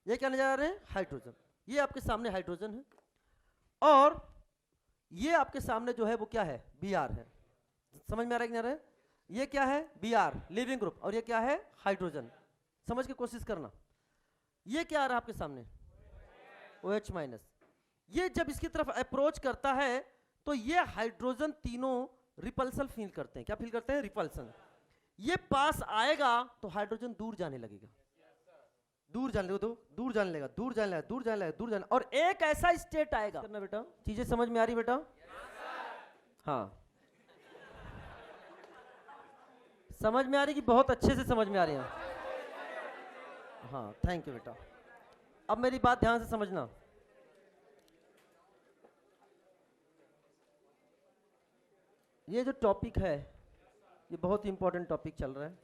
ये क्या नजर आ रहे हैं? हाइड्रोजन। ये आपके सामने हाइड्रोजन है, और ये आपके सामने जो है वो क्या है? Br है। समझ में आ रहा है कि नहीं आ रहा है? ये क्या है? Br, लिविंग ग्रुप, और ये क्या है? हाइड्रोजन। समझ के कोशिश करना। ये क्या आ रहा है आपके सामने? OH minus. ये जब इसकी तरफ अप्रोच करता है तो ये हाइड्रोजन तीनों रिपल्सन फील करते हैं। क्या फील करते हैं? रिपल्सन। ये पास आएगा तो हाइड्रोजन दूर जाने लगेगा, दूर जाने लगेगा, दूर जाने लगेगा, दूर जाने लगेगा, दूर जाने लगेगा, दूर जाने, और एक ऐसा स्टेट आएगा। करना बेटा, चीजें समझ में आ रही बेटा? हाँ, समझ में आ रही कि बहुत अच्छे से समझ में आ रही है? हाँ, थैंक यू बेटा। अब मेरी बात ध्यान से समझना। ये जो टॉपिक है ये बहुत ही इंपॉर्टेंट टॉपिक चल रहा है।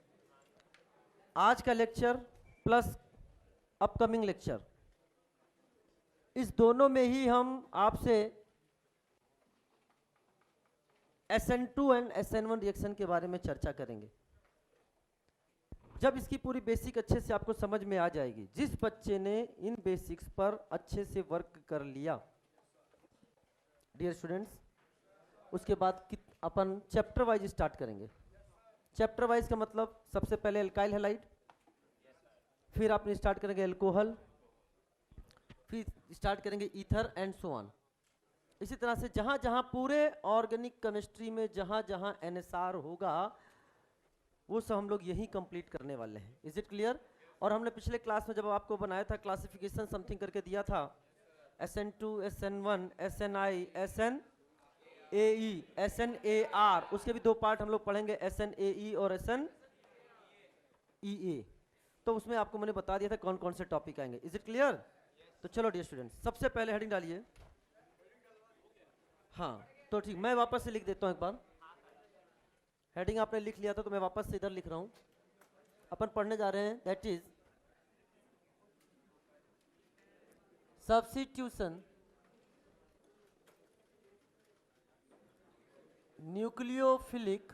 आज का लेक्चर प्लस अपकमिंग लेक्चर, इस दोनों में ही हम आपसे SN2 एंड SN1 रिएक्शन के बारे में चर्चा करेंगे। जब इसकी पूरी बेसिक अच्छे से आपको समझ में आ जाएगी, जिस बच्चे ने इन बेसिक्स पर अच्छे से वर्क कर लिया डियर स्टूडेंट्स, उसके बाद अपन चैप्टर वाइज स्टार्ट करेंगे। चैप्टर वाइज का मतलब सबसे पहले एल्काइल हैलाइड, फिर आपने स्टार्ट करेंगे एल्कोहल, फिर स्टार्ट करेंगे ईथर एंड सो ऑन। इसी तरह से जहां जहां पूरे ऑर्गेनिक केमिस्ट्री में जहां जहां NSR होगा वो सब हम लोग यही कंप्लीट करने वाले हैं। Is it clear? और हमने पिछले क्लास में जब आपको बनाया था क्लासिफिकेशन समथिंग करके दिया था, SN2, SN1, SNI, SNAE, SNAR, उसके भी दो पार्ट हम लोग पढ़ेंगे, SNAE और SNEA। तो उसमें आपको मैंने बता दिया था कौन कौन से टॉपिक आएंगे। Is it clear? तो चलो डियर स्टूडेंट्स, सबसे पहले हेडिंग डालिए। हाँ तो ठीक, मैं वापस से लिख देता हूँ एक बार। हेडिंग आपने लिख लिया था तो मैं वापस से इधर लिख रहा हूँ। अपन पढ़ने जा रहे हैं, that is substitution nucleophilic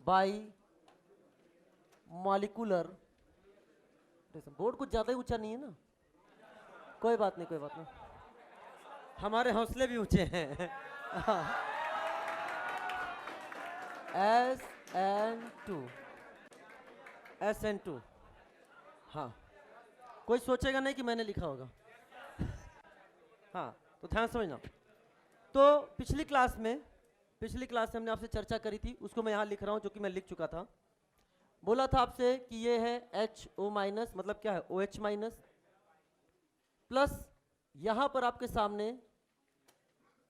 by molecular. Board कुछ ज्यादा ही ऊंचा नहीं है ना? कोई बात नहीं, कोई बात नहीं, हमारे हौसले भी ऊंचे हैं। SN2। हाँ, कोई सोचेगा नहीं कि मैंने लिखा होगा। हाँ, तो ध्यान समझना। तो पिछली क्लास में हमने आपसे चर्चा करी थी, उसको मैं यहाँ लिख रहा हूँ जो कि मैं लिख चुका था। बोला था आपसे कि ये है HO माइनस, मतलब क्या है? OH माइनस, प्लस यहाँ पर आपके सामने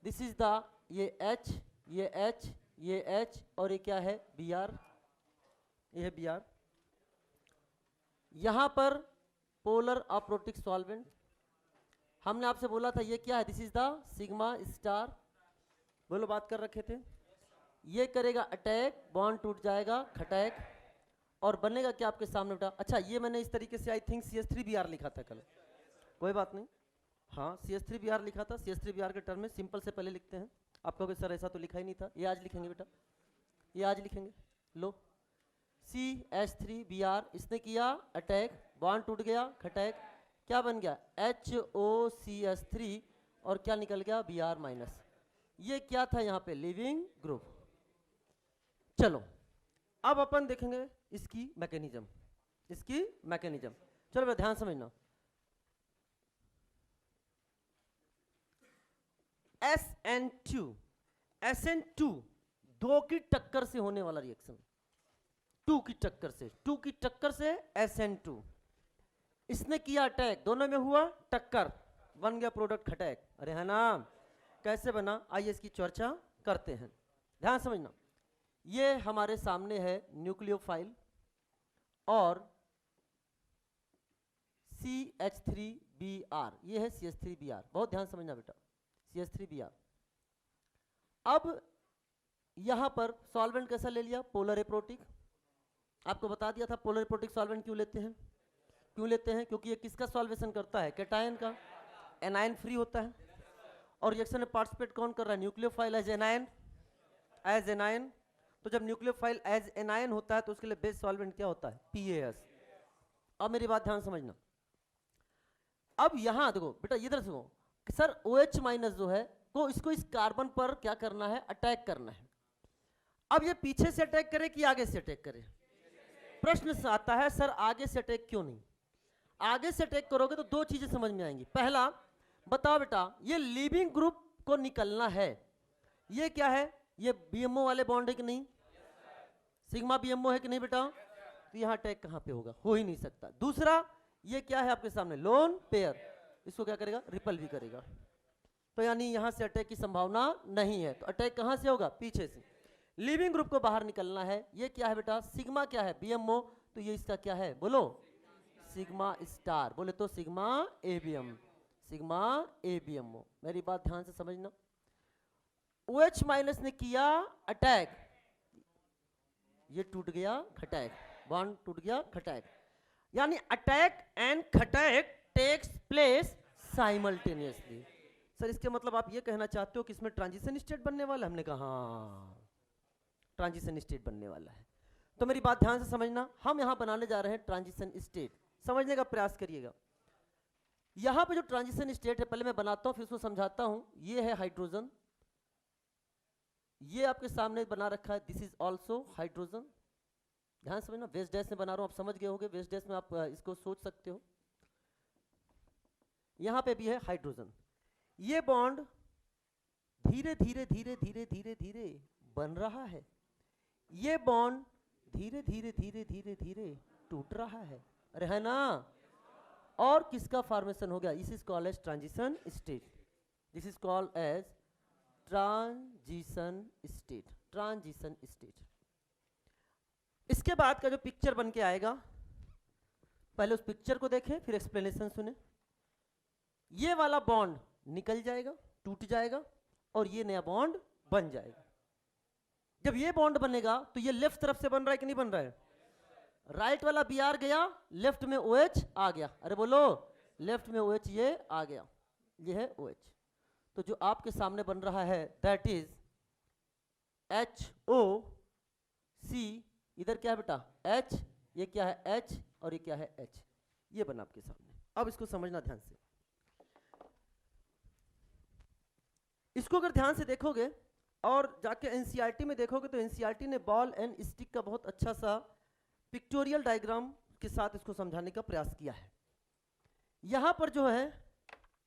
दिस इज द, ये H, ये H, ये H, और ये क्या है? Br, ये है Br। यहाँ पर पोलर अप्रोटिक सॉल्वेंट, हमने आपसे बोला था ये क्या है? This is the sigma star. बोलो, बात कर रखे थे। ये करेगा अटैक, बॉन्ड टूट जाएगा, खटैक, और बनेगा क्या आपके सामने बेटा? अच्छा, ये मैंने इस तरीके से आई थिंक CH3Br लिखा था कल, कोई बात नहीं। हाँ, CH3Br लिखा था। CH3Br के टर्म में सिंपल से पहले लिखते हैं। आप कहोगे सर ऐसा तो लिखा ही नहीं था। ये आज लिखेंगे बेटा, ये आज लिखेंगे। लो, CH3Br, इसने किया अटैक, बॉन्ड टूट गया, खटैक, क्या बन गया? HOCH3, और क्या निकल गया? Br minus. ये क्या था यहाँ पे? Leaving group. चलो अब अपन देखेंगे इसकी मैकेनिज्म, चलो बेटा ध्यान समझना। SN2 दो की टक्कर से होने वाला रिएक्शन, टू की टक्कर से SN2, इसने किया अटैक, दोनों में हुआ टक्कर, बन गया प्रोडक्ट खटैक। अरे है ना? कैसे बना? आइए इसकी चर्चा करते हैं। ध्यान समझना, ये हमारे सामने है न्यूक्लियोफाइल और CH3Br, ये है CH3Br। बहुत ध्यान समझना बेटा, CH3Br। अब यहां पर सॉल्वेंट कैसा ले लिया? Polar aprotic. आपको बता दिया था पोलर एप्रोटिक सॉल्वेंट क्यों लेते हैं? क्योंकि ये किसका सॉल्वेशन करता है? कैटायन का। एनायन फ्री होता है, और रिएक्शन में पार्टिसिपेट कौन कर रहा है? Nucleophile as anion. तो जब न्यूक्लियोफाइल एज एनायन होता है तो उसके लिए बेस सॉल्वेंट क्या होता है? PAS। अब मेरी बात ध्यान समझना। अब यहां देखो बेटा, इधर से सर OH माइनस जो है को इसको इस कार्बन पर क्या करना है, अटैक करना है। अब ये पीछे से अटैक करे कि आगे से अटैक करे? प्रश्न आता है सर आगे से अटैक क्यों नहीं? आगे से अटैक करोगे तो दो चीजें समझ में आएंगी। पहला, बताओ बेटा, ये लीविंग ग्रुप को निकलना है, ये क्या है, ये BMO वाले बॉन्ड है कि नहीं? सिग्मा BMO है कि नहीं बेटा? तो यहां अटैक कहां पे होगा? हो ही नहीं सकता। दूसरा, ये क्या है आपके सामने, लोन पेयर, इसको क्या करेगा, रिपल भी करेगा। तो यानी यहां से अटैक की संभावना नहीं है। तो अटैक कहां से होगा? पीछे से। लिविंग ग्रुप को बाहर निकलना है, ये क्या है बेटा, सिग्मा क्या है, BMO, तो ये इसका क्या है, बोलो, सिग्मा स्टार, बोले तो सिग्मा ABM, सिग्मा ABMO। मेरी बात ध्यान से समझना। OH माइनस ने किया अटैक, ये टूट गया खटैक, बॉन्ड टूट गया खटैक, यानी अटैक एंड खटैक टेक्स प्लेस साइमल्टेनियसली। सर इसके मतलब आप ये कहना चाहते हो कि इसमें ट्रांजिशन स्टेट बनने वाला है? हमने कहा हाँ, ट्रांजिशन स्टेट बनने वाला है। तो मेरी बात ध्यान से समझना, हम यहां बनाने जा रहे हैं ट्रांजिशन स्टेट, समझने का प्रयास करिएगा। यहां पे जो ट्रांजिशन स्टेट है, पहले मैं बनाता हूं फिर उसको समझाता हूं। ये है हाइड्रोजन, ये आपके सामने बना रखा है, दिस इज ऑल्सो हाइड्रोजन। ध्यान समझना, वेस्ट डैश में बना रहा हूं, आप समझ गए होंगे, वेस्ट डैश में आप इसको सोच सकते हो। यहां पे भी है हाइड्रोजन। ये बॉन्ड धीरे धीरे धीरे धीरे धीरे धीरे बन रहा है, ये बॉन्ड धीरे धीरे धीरे धीरे धीरे टूट रहा है, अरे है ना? और किसका फॉर्मेशन हो गया? This is called as transition state, this is called as transition state, transition state. इसके बाद का जो पिक्चर बन के आएगा, पहले उस पिक्चर को देखें फिर एक्सप्लेनेशन सुने। ये वाला बॉन्ड निकल जाएगा, टूट जाएगा, और ये नया बॉन्ड बन जाएगा। जब ये बॉन्ड बनेगा तो ये लेफ्ट तरफ से बन रहा है कि नहीं बन रहा है? राइट वाला Br गया, लेफ्ट में OH आ गया, अरे बोलो, लेफ्ट में OH ये आ गया, ये है OH। तो जो आपके सामने बन रहा है दैट इज HOC, इधर क्या है बेटा, H, ये क्या है H, और ये क्या है H, ये बना आपके सामने। अब इसको समझना ध्यान से, इसको अगर ध्यान से देखोगे और जाके NCERT में देखोगे तो NCERT ने बॉल एंड स्टिक का बहुत अच्छा सा पिक्टोरियल डायग्राम के साथ इसको समझाने का प्रयास किया है। यहां पर जो है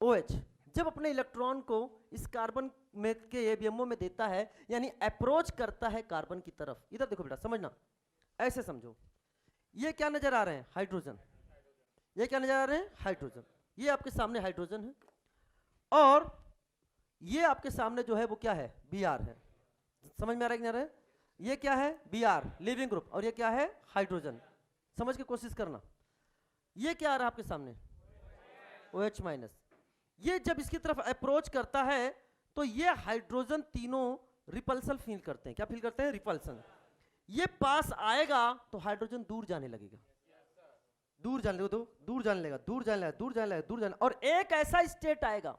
OH जब अपने इलेक्ट्रॉन को इस कार्बन में के ABMO में देता है, यानी अप्रोच करता है कार्बन की तरफ। इधर देखो बेटा, समझना, ऐसे समझो, ये क्या नजर आ रहे हैं, हाइड्रोजन, ये क्या नजर आ रहे हैं, हाइड्रोजन, ये आपके सामने हाइड्रोजन है, और ये आपके सामने जो है वो क्या है, Br है। समझ में आ रहा है कि नहीं आ रहा है? ये क्या है, Br लिविंग ग्रुप, और ये क्या है, हाइड्रोजन। समझ के कोशिश करना, ये क्या आ रहा है आपके सामने, OH माइनस। ये जब इसकी तरफ अप्रोच करता है तो ये हाइड्रोजन तीनों रिपल्सन फील करते हैं। क्या फील करते हैं, रिपल्सन। ये पास आएगा तो हाइड्रोजन दूर जाने लगेगा, दूर जाने लगेगा, दूर जाने लगेगा, दूर जाने लगेगा, दूर जाने लगेगा, दूर जाने, और एक ऐसा स्टेट आएगा,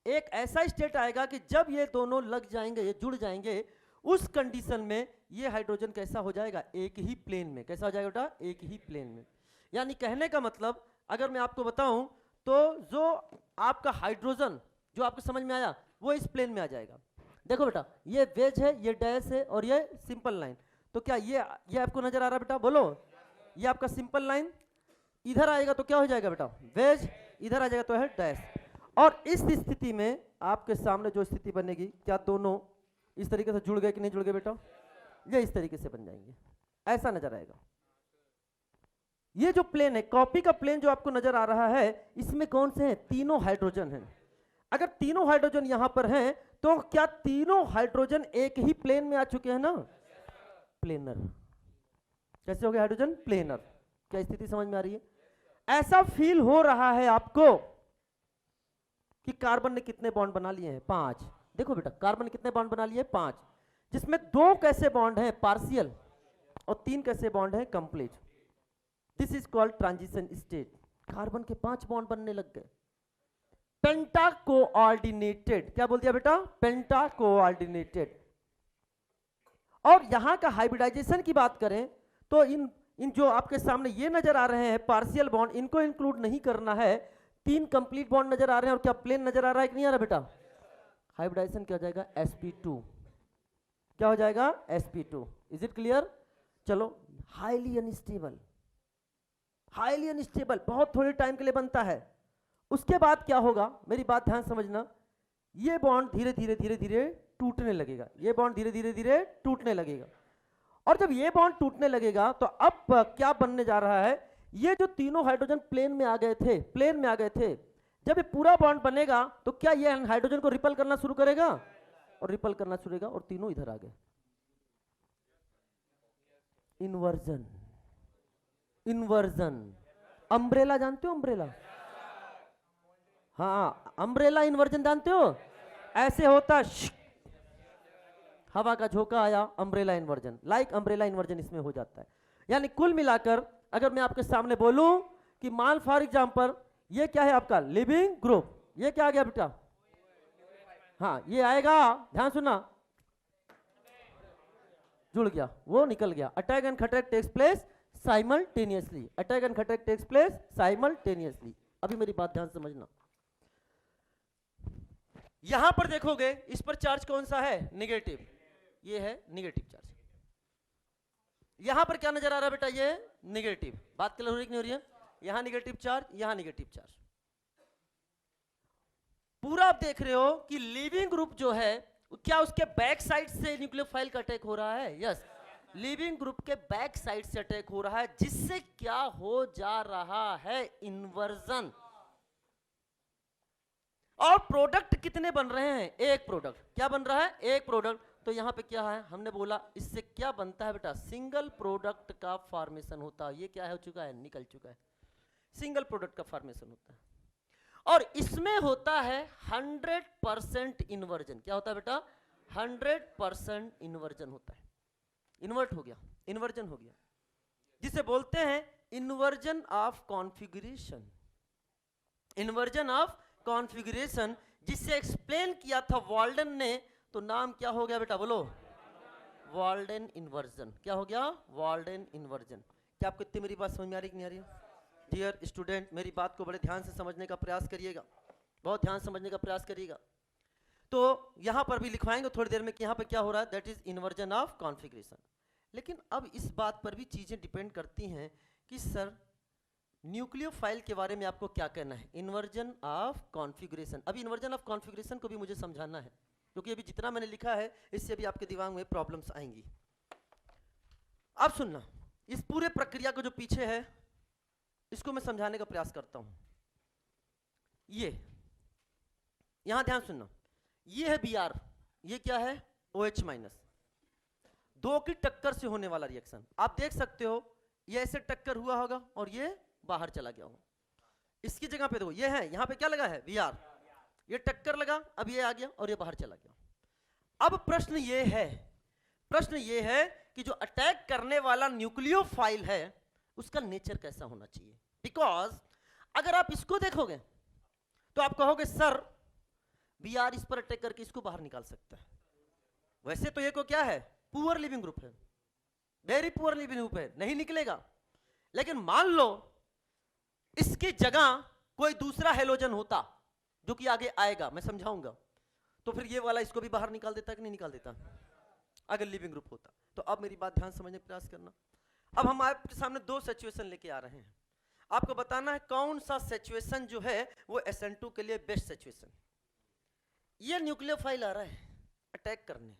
एक ऐसा स्टेट आएगा कि जब ये दोनों लग जाएंगे, ये जुड़ जाएंगे, उस कंडीशन में ये हाइड्रोजन कैसा हो जाएगा, एक ही प्लेन में। कैसा हो जाएगा बेटा, एक ही प्लेन में। यानी कहने का मतलब अगर मैं आपको बताऊं तो जो आपका हाइड्रोजन जो आपको समझ में आया वो इस प्लेन में आ जाएगा। देखो बेटा, ये वेज है, ये डैश है, और ये सिंपल लाइन। तो क्या ये आपको नजर आ रहा है बेटा, बोलो, ये आपका सिंपल लाइन इधर आएगा तो क्या हो जाएगा बेटा, वेज, इधर आ जाएगा तो है डैश। और इस स्थिति में आपके सामने जो स्थिति बनेगी, क्या दोनों इस तरीके से जुड़ गए कि नहीं जुड़ गए बेटा, ये इस तरीके से बन जाएंगे, ऐसा नजर आएगा। ये जो प्लेन है, कॉपी का प्लेन जो आपको नजर आ रहा है, इसमें कौन से हैं, तीनों हाइड्रोजन हैं। अगर तीनों हाइड्रोजन यहां पर हैं तो क्या तीनों हाइड्रोजन एक ही प्लेन में आ चुके हैं ना, प्लेनर। कैसे हो गया हाइड्रोजन, प्लेनर। क्या स्थिति समझ में आ रही है? ऐसा फील हो रहा है आपको कि कार्बन ने कितने बॉन्ड बना लिए हैं, 5। देखो बेटा, कार्बन ने कितने बॉन्ड बना लिए, 5, जिसमें 2 कैसे बॉन्ड हैं, पार्शियल, और 3 कैसे बॉन्ड हैं, complete. This is called transition state. Carbon के 5 बॉन्ड बनने लग गए, पेंटा कोऑर्डिनेटेड। क्या बोल दिया बेटा, पेंटा कोऑर्डिनेटेड। और यहां का हाइब्रिडाइजेशन की बात करें तो इन इन जो आपके सामने ये नजर आ रहे हैं पार्शियल बॉन्ड, इनको इंक्लूड नहीं करना है। 3 कंप्लीट बॉन्ड नजर आ रहे हैं, और क्या प्लेन नजर आ रहा है कि नहीं आ रहा बेटा? हाइब्रिडाइजेशन क्या हो जाएगा? sp2। क्या हो जाएगा? sp2। Is it clear? चलो, हाईली अनस्टेबल, हाईली अनस्टेबल, बहुत थोड़े टाइम के लिए बनता है। उसके बाद क्या होगा, मेरी बात ध्यान समझना, ये बॉन्ड धीरे धीरे धीरे धीरे टूटने लगेगा, ये बॉन्ड धीरे धीरे धीरे टूटने लगेगा। और जब ये बॉन्ड टूटने लगेगा तो अब क्या बनने जा रहा है, ये जो तीनों हाइड्रोजन प्लेन में आ गए थे, प्लेन में आ गए थे, जब ये पूरा बॉन्ड बनेगा तो क्या ये हाइड्रोजन को रिपल करना शुरू करेगा, और रिपल करना शुरू करेगा, और तीनों इधर आ गए। Inversion, inversion. अम्ब्रेला जानते हो? अम्ब्रेला, हाँ, अम्ब्रेला इन्वर्जन जानते हो? ऐसे होता, हवा का झोंका आया, umbrella inversion, like umbrella inversion इसमें हो जाता है। यानी कुल मिलाकर अगर मैं आपके सामने बोलूं कि मान फॉर एग्जांपल ये क्या है आपका लिविंग ग्रुप, ये क्या आ गया बेटा? हाँ, ये आएगा, ध्यान सुनना, जुड़ गया, वो निकल गया। अटैक एंड खटैक takes place simultaneously, attack and खटैक टेक्स प्लेस साइमल्टेनियसली। अभी मेरी बात ध्यान समझना, यहां पर देखोगे इस पर चार्ज कौन सा है? नेगेटिव, ये है नेगेटिव चार्ज। यहां पर क्या नजर आ रहा है बेटा? ये नेगेटिव। बात क्लियर हो रही है कि नहीं हो रही है? यहां नेगेटिव चार्ज, यहां नेगेटिव चार्ज। पूरा आप देख रहे हो कि लिविंग ग्रुप जो है, क्या उसके बैक साइड से न्यूक्लियोफाइल का अटैक हो रहा है? यस, लिविंग ग्रुप के बैक साइड से अटैक हो रहा है, जिससे क्या हो जा रहा है? इन्वर्जन। और प्रोडक्ट कितने बन रहे हैं? एक प्रोडक्ट। क्या बन रहा है? एक प्रोडक्ट। तो यहां पे क्या है, हमने बोला इससे क्या बनता है बेटा? सिंगल प्रोडक्ट का फॉर्मेशन होता है। ये क्या हो चुका है? निकल चुका है, सिंगल प्रोडक्ट का फॉर्मेशन होता है। और इसमें होता है 100% इन्वर्जन। क्या होता है बेटा? 100% इन्वर्जन होता है। इन्वर्ट हो गया, इन्वर्जन हो गया, जिसे बोलते हैं inversion of configuration. Inversion of configuration, जिसे एक्सप्लेन किया था वाल्डन ने, तो नाम क्या हो गया बेटा? बोलो, वाल्डन इन्वर्जन। क्या हो गया? Walden inversion. क्या आपको इतनी मेरी बात समझ में आ रही कि नहीं आ रही? डियर स्टूडेंट, मेरी बात को बड़े ध्यान से समझने का प्रयास करिएगा, बहुत ध्यान समझने का प्रयास करिएगा। तो यहां पर भी लिखवाएंगे थोड़ी देर में कि यहां पर क्या हो रहा है, that is inversion of configuration. लेकिन अब इस बात पर भी चीजें डिपेंड करती हैं कि सर न्यूक्लियोफाइल के बारे में आपको क्या कहना है? Inversion of configuration. अभी इन्वर्जन ऑफ कॉन्फ़िगरेशन को भी मुझे समझाना है, क्योंकि अभी जितना मैंने लिखा है इससे भी आपके दिमाग में प्रॉब्लम्स आएंगी। अब सुनना, इस पूरे प्रक्रिया को जो पीछे है इसको मैं समझाने का प्रयास करता हूं। ये यहां ध्यान सुनना, ये है Br, ये क्या है? OH minus. दो की टक्कर से होने वाला रिएक्शन। आप देख सकते हो ये ऐसे टक्कर हुआ होगा और ये बाहर चला गया होगा। इसकी जगह पे देखो, ये है, यहां पे क्या लगा है? Br। ये टक्कर लगा, अब ये आ गया और ये बाहर चला गया। अब प्रश्न ये है कि जो अटैक करने वाला न्यूक्लियोफाइल है उसका नेचर कैसा होना चाहिए? बिकॉज अगर आप इसको देखोगे तो आप कहोगे सर Br इस पर अटैक करके इसको बाहर निकाल सकता है। वैसे तो ये को क्या है? पुअर लिविंग ग्रुप है, वेरी पुअर लिविंग ग्रुप है, नहीं निकलेगा। लेकिन मान लो इसकी जगह कोई दूसरा हेलोजन होता जो कि आगे आएगा, मैं समझाऊंगा, तो फिर ये वाला इसको भी बाहर निकाल देता कि नहीं निकाल देता, अगर लिविंग ग्रुप होता। तो अब मेरी बात ध्यान समझने का प्रयास करना। अब हम आपके सामने दो सिचुएशन लेके आ रहे हैं, आपको बताना है कौन सा सिचुएशन जो है वो SN2 के लिए बेस्ट सिचुएशन। ये न्यूक्लियोफाइल आ रहा है अटैक करने,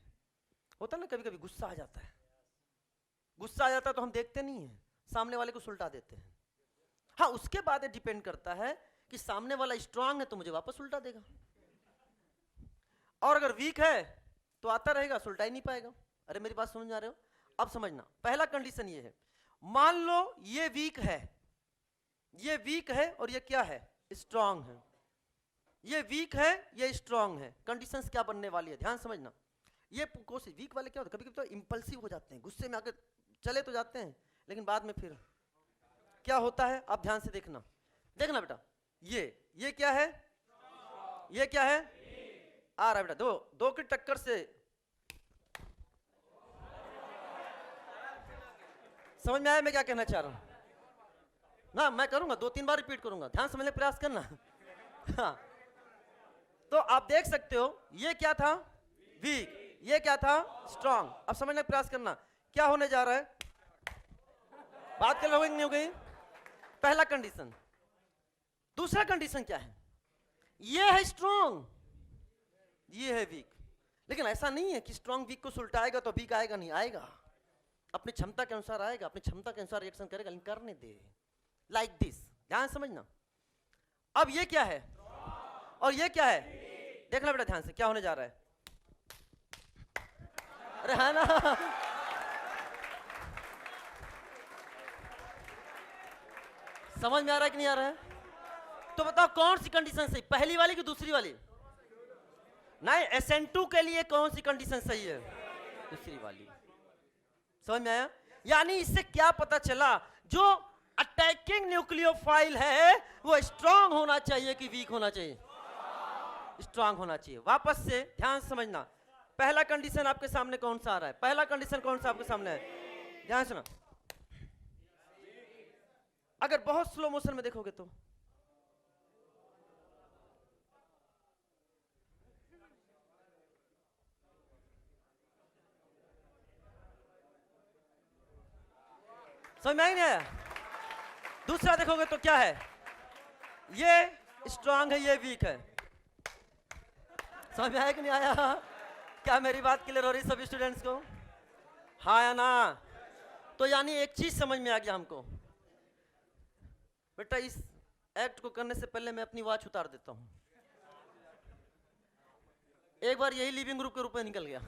होता ना कभी कभी गुस्सा आ जाता है, गुस्सा आ जाता है तो हम देखते नहीं है, सामने वाले को सुलटा देते हैं। हाँ, उसके बाद ये डिपेंड करता है कि सामने वाला स्ट्रांग है तो मुझे वापस उल्टा देगा, और अगर वीक है तो आता रहेगा, सुलटा ही नहीं पाएगा। अरे मेरी बात समझ आ रहे हो? अब समझना, पहला कंडीशन ये है, मान लो ये वीक है, ये वीक है और ये क्या है? स्ट्रांग है। ये वीक है, ये स्ट्रांग है। कंडीशंस क्या बनने वाली है, ध्यान समझना। ये कोशिश, वीक वाले क्या होता है, कभी कभी तो इंपल्सिव हो जाते हैं, गुस्से में आकर चले तो जाते हैं, लेकिन बाद में फिर क्या होता है आप ध्यान से देखना। देखना बेटा, ये क्या है? ये क्या है? आ रहा है बेटा, दो की टक्कर से समझ में आया मैं क्या कहना चाह रहा हूं ना? मैं करूंगा 2-3 बार रिपीट करूंगा, ध्यान समझने का प्रयास करना। हाँ, तो आप देख सकते हो ये क्या था? वीक, ये क्या था? स्ट्रांग। अब समझने का प्रयास करना क्या होने जा रहा है, बात कर लोगे नहीं हो गई? पहला कंडीशन। दूसरा कंडीशन क्या है? ये है स्ट्रांग, ये है वीक। लेकिन ऐसा नहीं है कि स्ट्रांग वीक को सुलटाएगा तो वीक आएगा, नहीं आएगा, अपनी क्षमता के अनुसार आएगा, अपनी क्षमता के अनुसार रिएक्शन करेगा, लेकिन करने दे, लाइक दिस। ध्यान समझना। अब ये क्या है और ये क्या है? देखना बेटा ध्यान से क्या होने जा रहा है। अरे है ना, समझ में आ रहा है कि नहीं आ रहा है? तो बताओ कौन सी कंडीशन सही, पहली वाली कि दूसरी वाली? नहीं, SN2 के लिए कौन सी कंडीशन सही है? दूसरी वाली। समझ में आया? यानी इससे क्या पता चला, जो अटैकिंग न्यूक्लियोफाइल है वो स्ट्रांग होना चाहिए कि वीक होना चाहिए? स्ट्रांग होना चाहिए। वापस से ध्यान समझना, पहला कंडीशन आपके सामने कौन सा आ रहा है? पहला कंडीशन कौन सा आपके सामने है? ध्यान सुना, अगर बहुत स्लो मोशन में देखोगे तो समझ में नहीं आया? दूसरा देखोगे तो क्या है? ये स्ट्रांग है, ये वीक है। समझ में आया कि नहीं आया? क्या मेरी बात क्लियर हो रही सभी स्टूडेंट्स को? हाँ या ना? तो यानी एक चीज समझ में आ गया हमको बेटा, इस एक्ट को करने से पहले मैं अपनी वॉच उतार देता हूं। एक बार यही लिविंग ग्रुप के रूप में निकल गया।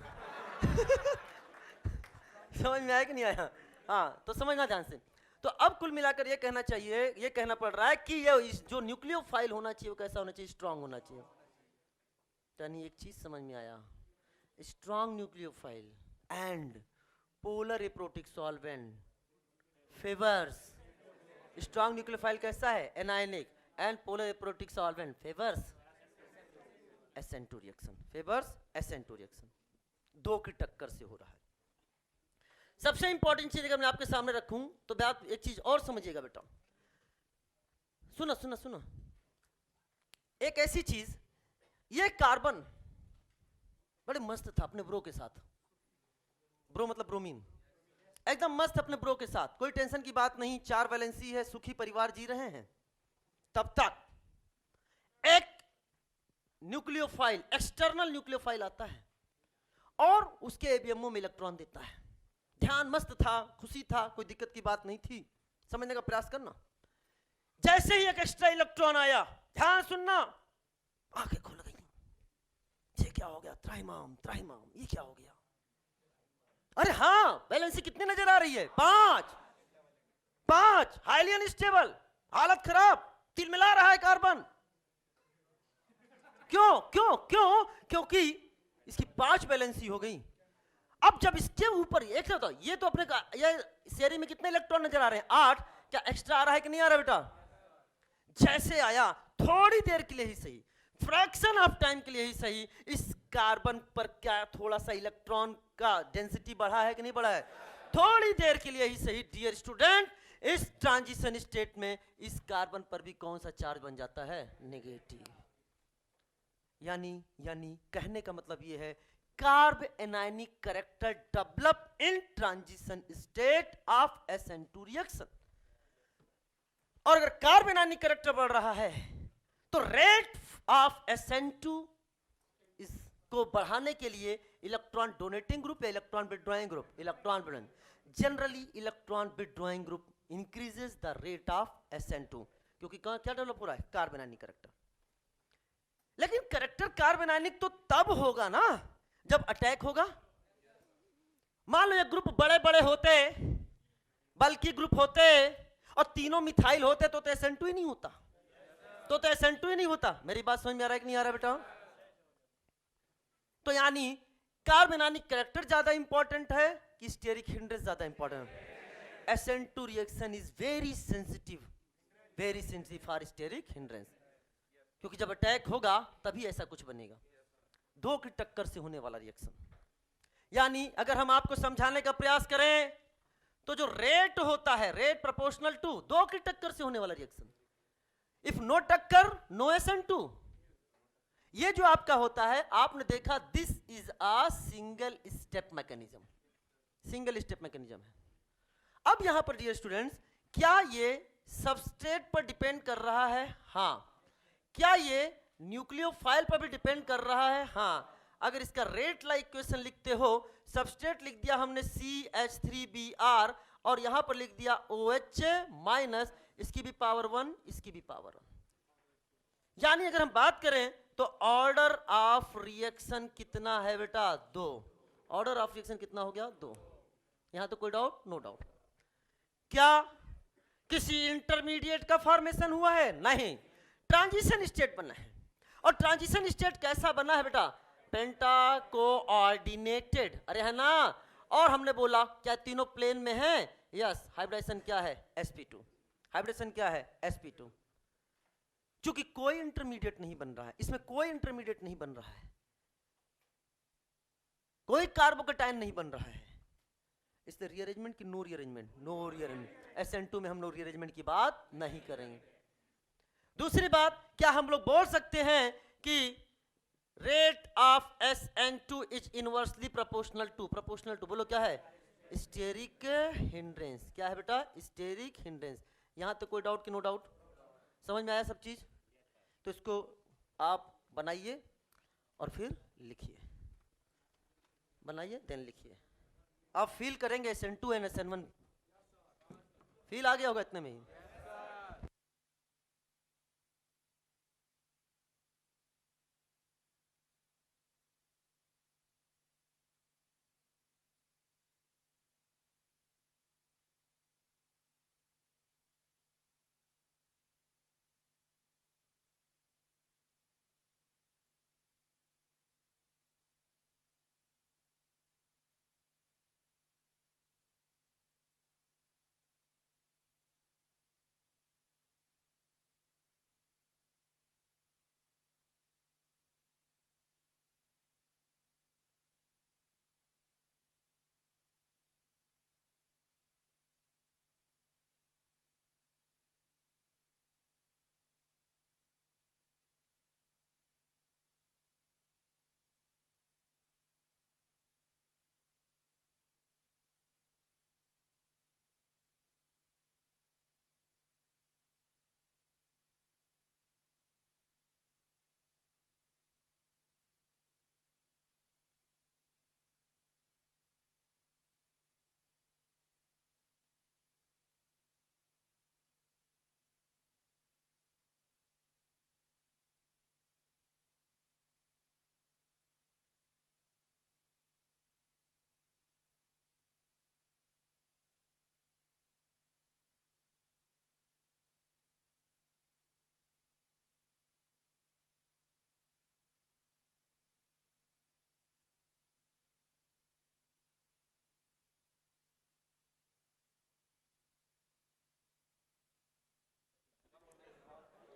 समझ में आया कि नहीं आया? हाँ, तो समझना ध्यान से। तो अब कुल मिलाकर ये कहना चाहिए, ये कहना पड़ रहा है कि ये जो न्यूक्लियोफाइल होना चाहिए वो कैसा होना चाहिए? स्ट्रांग होना चाहिए। यानी एक चीज समझ में आया, strong nucleophile and polar aprotic solvent favours. Strong nucleophile कैसा है? Anionic, and polar aprotic solvent favours SN2 reaction, favours SN2 reaction. दो की टक्कर से हो रहा है। सबसे इंपॉर्टेंट चीज अगर मैं आपके सामने रखूं तो आप एक चीज और समझिएगा बेटा, सुनो सुनो सुनो, एक ऐसी चीज, ये कार्बन बड़े मस्त था अपने ब्रो के साथ, ब्रो मतलब ब्रोमीन, एकदम मस्त अपने ब्रो के साथ, कोई टेंशन की बात नहीं, 4 वैलेंसी है, सुखी परिवार जी रहे हैं। तब तक एक न्यूक्लियोफाइल, एक्सटर्नल न्यूक्लियोफाइल आता है और उसके एबीएमओ में इलेक्ट्रॉन देता है। ध्यान मस्त था, खुशी था, कोई दिक्कत की बात नहीं थी। समझने का प्रयास करना। जैसे ही एक एक्स्ट्रा इलेक्ट्रॉन आया, ध्यान सुनना, आंखें खुल गई। ये क्या हो गया? त्राहिमाम त्राहिमाम, ये क्या हो गया? अरे हाँ, वैलेंसी कितनी नजर आ रही है? 5 हाईली अनस्टेबल, हालत खराब, तिलमिला रहा है कार्बन। क्यों क्यों क्यों? क्योंकि इसकी 5 वैलेंसी हो गई। अब जब इसके ऊपर एक तो ये तो अपने ये शेरी में कितने इलेक्ट्रॉन नजर आ रहे हैं? 8। क्या एक्स्ट्रा आ रहा है कि नहीं आ रहा बेटा? जैसे आया, थोड़ी देर के लिए ही सही, फ्रैक्शन ऑफ टाइम के लिए ही सही, इस कार्बन पर क्या थोड़ा सा इलेक्ट्रॉन का डेंसिटी बढ़ा है कि नहीं बढ़ा है? थोड़ी देर के लिए ही सही। डियर स्टूडेंट, इस ट्रांजिशन स्टेट में इस कार्बन पर भी कौन सा चार्ज बन जाता है? नेगेटिव। यानी कहने का मतलब ये है, carb anionic character develop in transition state of SN2 reaction. और अगर कार्ब एनायनिक कैरेक्टर बढ़ रहा है तो रेट ऑफ SN2 इसको बढ़ाने के लिए इलेक्ट्रॉन डोनेटिंग ग्रुप या electron withdrawing group, electron withdrawing, generally electron withdrawing group increases the rate of SN2, क्योंकि क्या डेवलप हो रहा है? Carb anionic character. लेकिन कैरेक्टर कार्ब एनायनिक तो तब होगा ना जब अटैक होगा। मान लो ये ग्रुप बड़े बड़े होते, बल्कि ग्रुप होते और तीनों मिथाइल होते तो SN2 ही नहीं होता, तो SN2 ही नहीं होता। मेरी बात समझ में आ रहा है कि नहीं आ रहा बेटा? तो यानी कार्ब एनायनिक कैरेक्टर ज्यादा इंपॉर्टेंट है कि स्टेरिक हिंड्रेंस ज्यादा इंपॉर्टेंट है? SN2 reaction is very sensitive for steric hindrance, क्योंकि जब अटैक होगा तभी ऐसा कुछ बनेगा। 2 की टक्कर से होने वाला रिएक्शन। यानी अगर हम आपको समझाने का प्रयास करें तो जो रेट होता है, रेट प्रोपोर्शनल टू दो की टक्कर से होने वाला रिएक्शन, इफ नो टक्कर नो SN2। ये जो आपका होता है, आपने देखा this is a single step mechanism, single step mechanism है। अब यहां पर डियर स्टूडेंट्स, क्या ये सबस्ट्रेट पर डिपेंड कर रहा है? हाँ। क्या ये न्यूक्लियोफाइल पर भी डिपेंड कर रहा है? हाँ। अगर इसका रेट ला इक्वेशन लिखते हो, सबस्ट्रेट लिख दिया हमने CH3Br और यहां पर लिख दिया OH माइनस, इसकी भी पावर 1, इसकी भी पावर 1। यानी अगर हम बात करें तो ऑर्डर ऑफ रिएक्शन कितना है बेटा? 2। ऑर्डर ऑफ रिएक्शन कितना हो गया? 2। यहां तो कोई डाउट? No doubt. क्या किसी इंटरमीडिएट का फॉर्मेशन हुआ है? नहीं, ट्रांजिशन स्टेट बना है। और ट्रांजिशन स्टेट कैसा बना है बेटा? पेंटा कोऑर्डिनेटेड, अरे है ना। और हमने बोला क्या तीनों प्लेन में है? यस। हाइब्रिडेशन क्या है? sp2। हाइब्रिडेशन क्या है? sp2। क्योंकि कोई इंटरमीडिएट नहीं बन रहा है, इसमें कोई इंटरमीडिएट नहीं बन रहा है, कोई कार्बोकेटाइन नहीं बन रहा है, इसलिए रीअरेंजमेंट की no rearrangement, no rearrangement. SN2 में हम लोग रीअरेंजमेंट की बात नहीं करेंगे। दूसरी बात, क्या हम लोग बोल सकते हैं कि rate of SN2 is inversely proportional to, proportional to बोलो क्या है? Steric hindrance. क्या है बेटा? Steric hindrance. यहां तो कोई डाउट कि नो डाउट? समझ में आया सब चीज? तो इसको आप बनाइए और फिर लिखिए, बनाइए देन लिखिए। आप फील करेंगे SN2 एंड SN1, फील आ गया होगा इतने में ही।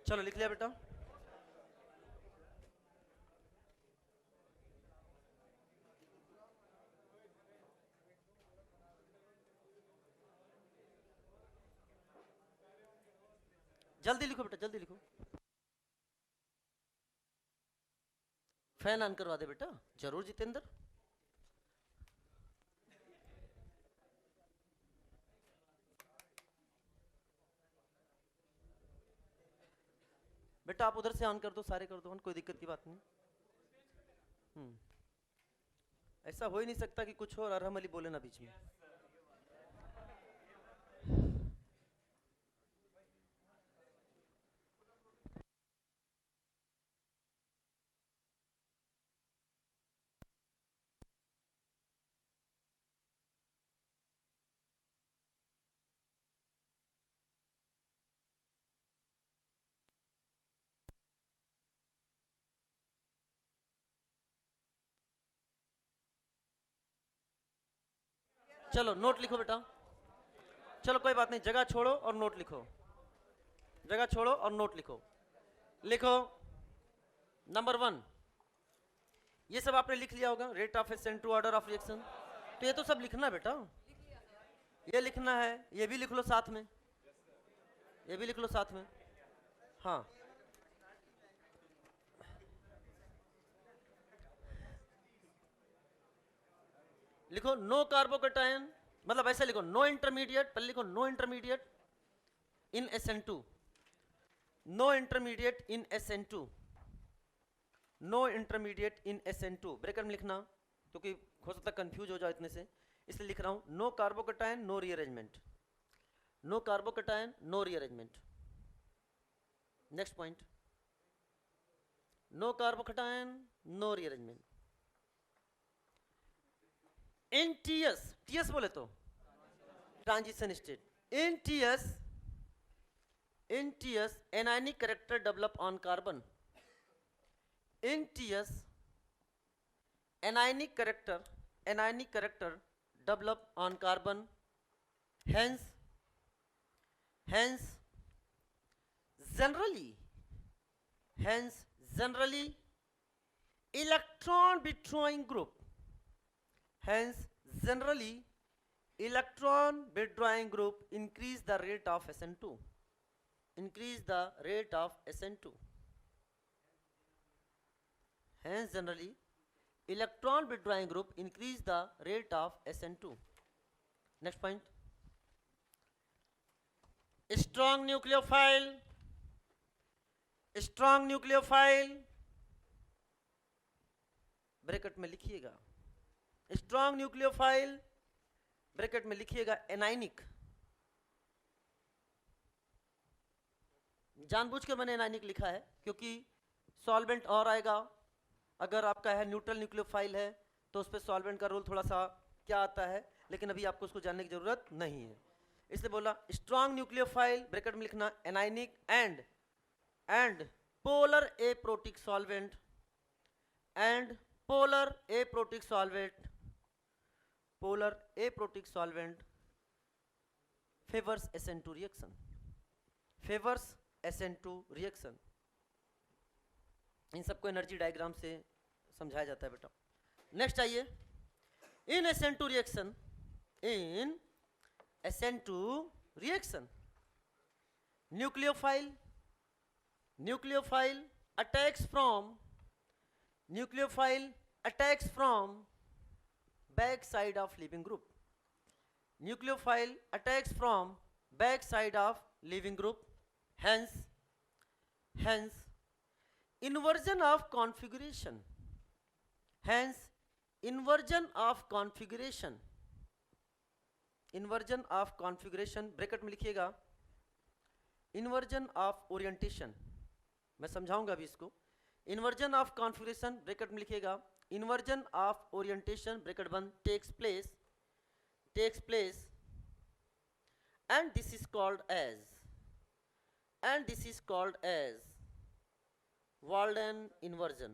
चलो लिख लिया बेटा। जल्दी लिखो बेटा, जल्दी लिखो। फैन ऑन करवा दे बेटा, जरूर जितेंद्र। बेटा आप उधर से ऑन कर दो, सारे कर दो, कोई दिक्कत की बात नहीं। ऐसा हो ही नहीं सकता कि कुछ और अरहम अली बोले ना बीच में। चलो नोट लिखो बेटा। चलो कोई बात नहीं, जगह छोड़ो और नोट लिखो, जगह छोड़ो और नोट लिखो। लिखो नंबर 1, ये सब आपने लिख लिया होगा, rate of SN2, order of reaction, तो ये तो सब लिखना बेटा। ये लिखना है, ये भी लिख लो साथ में, ये भी लिख लो साथ में। हाँ, लिखो नो कार्बोकैटायन, मतलब ऐसे लिखो नो इंटरमीडिएट, पहले लिखो no intermediate in SN2, no intermediate in SN2, no intermediate in SN2, bracket में लिखना क्योंकि हो सकता है कंफ्यूज हो जाए इतने से, इसलिए लिख रहा हूं no carbocation no rearrangement, no carbocation no rearrangement. Next point, no carbocation no rearrangement. In TS, TS बोले तो transition state, in TS anionic character develop on carbon, in TS anionic character develop on carbon, hence generally electron withdrawing group, increase the rate of SN2, hence generally electron withdrawing group increase the rate of SN2. Next point, strong nucleophile, bracket में लिखिएगा strong nucleophile, bracket में लिखिएगा anionic, जानबूझकर मैंने anionic लिखा है क्योंकि solvent और आएगा, अगर आपका है न्यूट्रल न्यूक्लियोफाइल है तो उस पर सॉल्वेंट का रोल थोड़ा सा क्या आता है, लेकिन अभी आपको उसको जानने की जरूरत नहीं है, इसलिए बोला स्ट्रॉन्ग न्यूक्लियोफाइल, ब्रैकेट में लिखना anionic and polar aprotic solvent, polar aprotic solvent favors SN2 reaction, इन सबको एनर्जी डायग्राम से समझाया जाता है बेटा। नेक्स्ट आइए, इन SN2 reaction nucleophile attacks from back side of leaving group, hence inversion of configuration, bracket में लिखिएगा इन्वर्जन ऑफ ओरिएंटेशन, मैं समझाऊंगा अभी इसको, इन्वर्जन ऑफ कॉन्फ़िगरेशन, ब्रैकेट में लिखिएगा इन्वर्जन ऑफ ओरिएंटेशन, ब्रैकेट बंद, takes place and this is called as Walden inversion,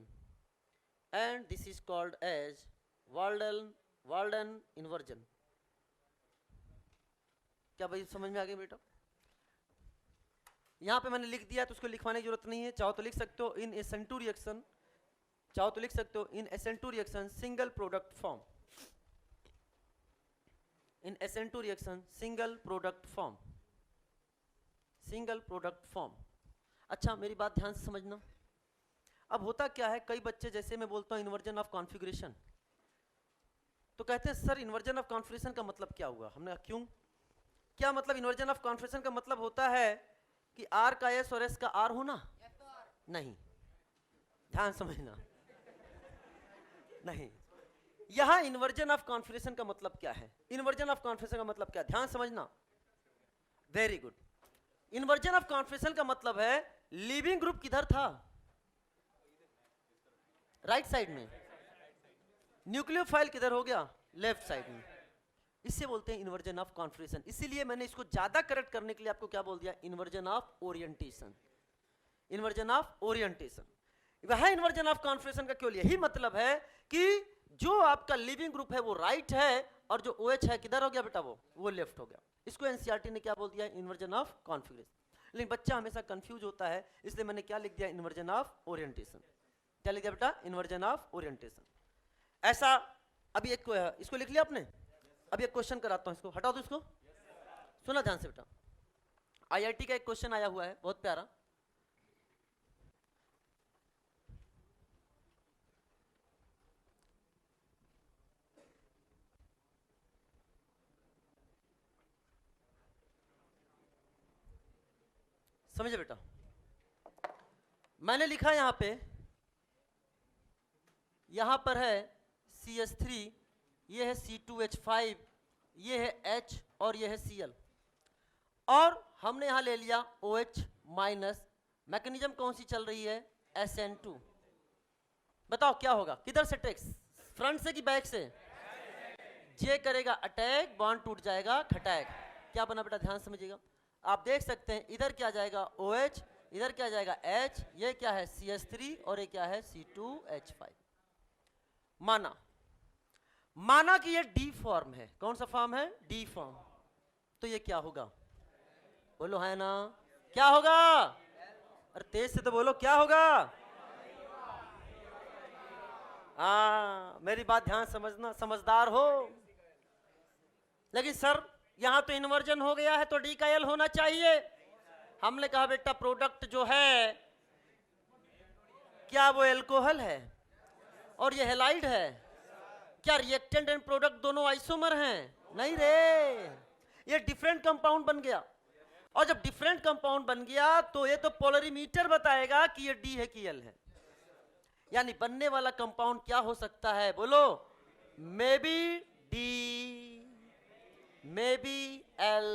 क्या भाई समझ में आ गया बेटा? यहां पे मैंने लिख दिया तो उसको लिखवाने की जरूरत नहीं है, चाहो तो लिख सकते हो इन SN2 reaction single product form, single product form. अच्छा मेरी बात ध्यान से समझना, अब होता क्या है, कई बच्चे जैसे मैं बोलता हूं इन्वर्जन ऑफ कॉन्फ़िगरेशन तो कहते हैं सर इन्वर्जन ऑफ कॉन्फ़िगरेशन का मतलब क्या हुआ, हमने कहा क्यों, क्या मतलब इन्वर्जन ऑफ कॉन्फ़िगरेशन का मतलब होता है कि R का S और S का R होना, नहीं, ध्यान समझना, नहीं, यहां इन्वर्जन ऑफ कॉन्फ़िगरेशन का मतलब क्या है, इन्वर्जन ऑफ कॉन्फ़िगरेशन का मतलब क्या, ध्यान समझना, very good. Inversion of configuration का मतलब है लीविंग ग्रुप किधर था, राइट साइड में, न्यूक्लियोफाइल किधर हो गया, लेफ्ट साइड में, इससे बोलते हैं इन्वर्जन ऑफ कॉन्फ़िगरेशन। इसीलिए मैंने इसको ज्यादा करेक्ट करने के लिए आपको क्या बोल दिया, इन्वर्जन ऑफ ओरिएंटेशन, वह इन्वर्जन ऑफ कॉन्फ़िगरेशन का क्यों लिया, यही मतलब है कि जो आपका लिविंग ग्रुप है वो राइट है और जो OH है किधर हो गया बेटा, वो लेफ्ट हो गया, इसको NCERT ने क्या बोल दिया, इन्वर्जन ऑफ कॉन्फ़िगरेशन। लेकिन बच्चा हमेशा कंफ्यूज होता है, इसलिए मैंने क्या लिख दिया, इन्वर्जन ऑफ ओरिएंटेशन, क्या लिख दिया बेटा, इन्वर्जन ऑफ ओरिएंटेशन। ऐसा अभी एक इसको लिख लिया आपने, अभी एक क्वेश्चन कराता हूं, इसको हटा दो, इसको सुना ध्यान से बेटा, आईआईटी का एक क्वेश्चन आया हुआ है बहुत प्यारा। समझे बेटा, मैंने लिखा यहां पे, यहां पर है CH3, ये है C2H5, ये है H और ये है Cl, और हमने यहां ले लिया OH माइनस। मैकेनिज्म कौन सी चल रही है? SN2। बताओ क्या होगा, किधर से टेक्स, फ्रंट से कि बैक से? जे करेगा अटैक, बॉन्ड टूट जाएगा खटैक। क्या बना बेटा, ध्यान समझिएगा। आप देख सकते हैं इधर क्या जाएगा OH, इधर क्या जाएगा H, ये क्या है CH3 और ये क्या है C2H5। माना कि ये डी फॉर्म है। कौन सा फॉर्म है? D form. तो ये क्या होगा? बोलो, है ना? क्या होगा? अरे तेज से तो बोलो, क्या होगा? मेरी बात ध्यान समझना, समझदार हो। लेकिन सर यहां तो इन्वर्जन हो गया है तो डी का एल होना चाहिए। हमने कहा बेटा प्रोडक्ट जो है क्या वो एल्कोहल है और ये हेलाइड है? क्या रिएक्टेंट एंड प्रोडक्ट दोनों आइसोमर हैं? नहीं रे, ये डिफरेंट कंपाउंड बन गया। और जब डिफरेंट कंपाउंड बन गया तो ये तो पोलरीमीटर बताएगा कि ये डी है कि एल है। यानी बनने वाला कंपाउंड क्या हो सकता है? बोलो, may be D, may be L,